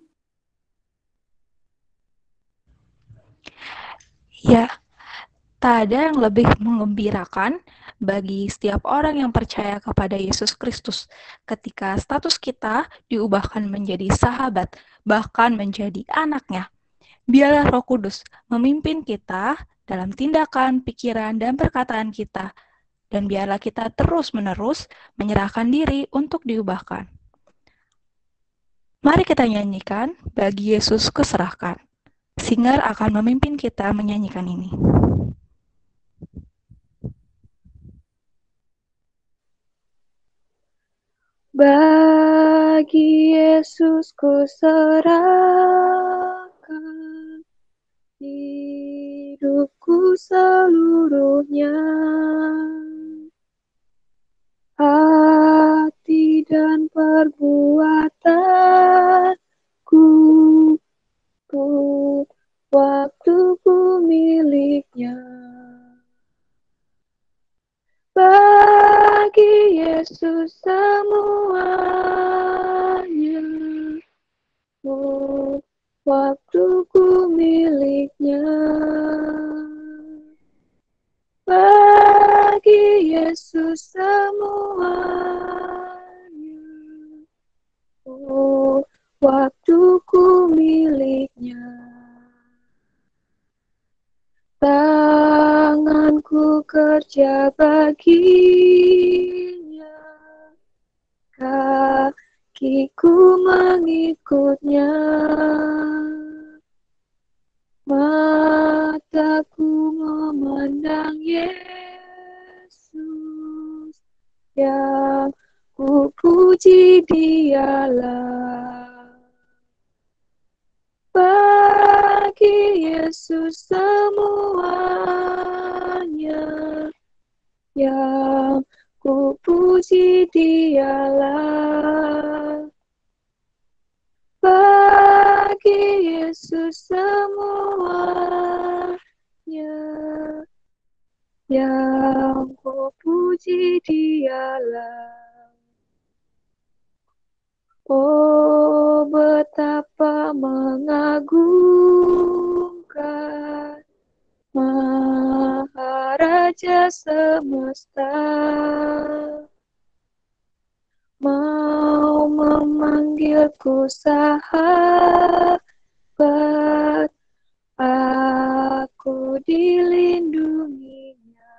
Ya, tak ada yang lebih mengembirakan bagi setiap orang yang percaya kepada Yesus Kristus ketika status kita diubahkan menjadi sahabat, bahkan menjadi anaknya. Biarlah Roh Kudus memimpin kita dalam tindakan, pikiran, dan perkataan kita Dan biarlah kita terus-menerus menyerahkan diri untuk diubahkan. Mari kita nyanyikan, bagi Yesus kuserahkan. Singer akan memimpin kita menyanyikan ini. Bagi Yesus kuserahkan hidupku seluruhnya, hati dan perbuatanku, waktuku miliknya. Bagi Yesus semuanya, waktuku miliknya. Bagi Yesus semuanya, waktuku miliknya. Tanganku kerja baginya, kakiku mengikutnya, mataku memandang Yesus, yang ku puji Dialah. Bagi Yesus semuanya, yang ku puji Dialah. Bagi Yesus semuanya, yang ku puji Dialah. Oh, betapa mengagumkan Maharaja semesta, mau memanggilku sahabat, aku dilindunginya.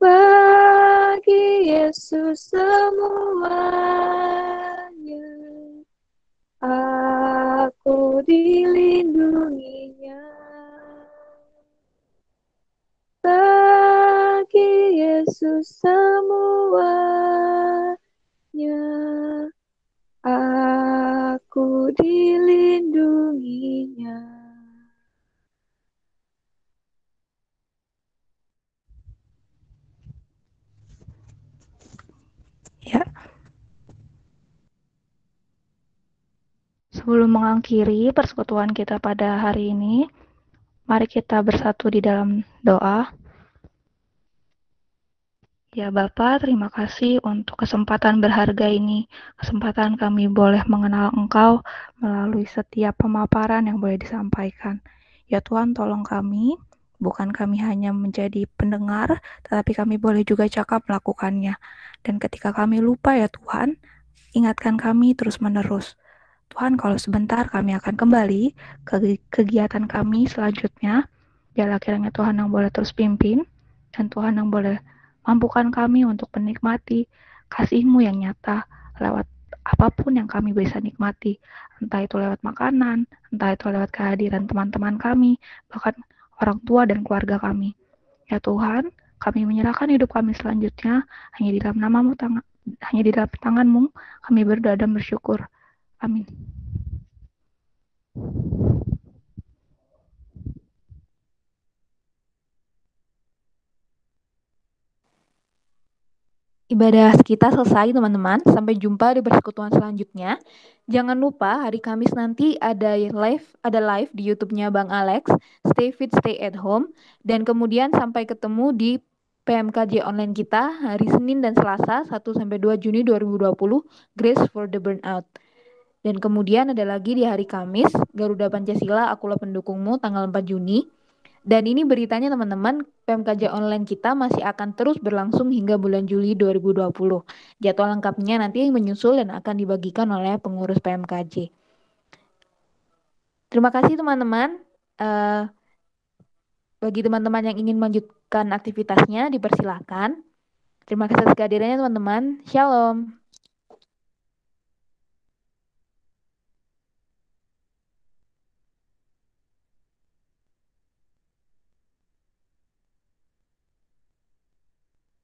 Bagi Yesus semuanya, aku dilindunginya. Bagi Yesus semuanya, aku dilindunginya. Ya. Sebelum mengakhiri persekutuan kita pada hari ini, mari kita bersatu di dalam doa. Ya Bapa, terima kasih untuk kesempatan berharga ini. Kesempatan kami boleh mengenal Engkau melalui setiap pemaparan yang boleh disampaikan. Ya Tuhan, tolong kami, bukan kami hanya menjadi pendengar, tetapi kami boleh juga cakap melakukannya. Dan ketika kami lupa ya Tuhan, ingatkan kami terus-menerus. Tuhan, kalau sebentar kami akan kembali ke kegiatan kami selanjutnya. Biarlah kiranya Tuhan yang boleh terus pimpin, dan Tuhan yang boleh mampukan kami untuk menikmati kasih-Mu yang nyata lewat apapun yang kami bisa nikmati. Entah itu lewat makanan, entah itu lewat kehadiran teman-teman kami, bahkan orang tua dan keluarga kami. Ya Tuhan, kami menyerahkan hidup kami selanjutnya hanya di dalam nama-Mu, hanya di dalam tangan-Mu, kami berdoa dan bersyukur. Amin. Ibadah kita selesai teman-teman. Sampai jumpa di persekutuan selanjutnya. Jangan lupa hari Kamis nanti ada live di YouTube-nya Bang Alex. Stay fit, stay at home. Dan kemudian sampai ketemu di PMKJ online kita hari Senin dan Selasa 1-2 Juni 2020, Grace for the Burnout. Dan kemudian ada lagi di hari Kamis, Garuda Pancasila, Akulah Pendukungmu, tanggal 4 Juni. Dan ini beritanya teman-teman, PMKJ online kita masih akan terus berlangsung hingga bulan Juli 2020. Jadwal lengkapnya nanti menyusul dan akan dibagikan oleh pengurus PMKJ. Terima kasih teman-teman. Bagi teman-teman yang ingin melanjutkan aktivitasnya, dipersilakan. Terima kasih atas kehadirannya teman-teman. Shalom.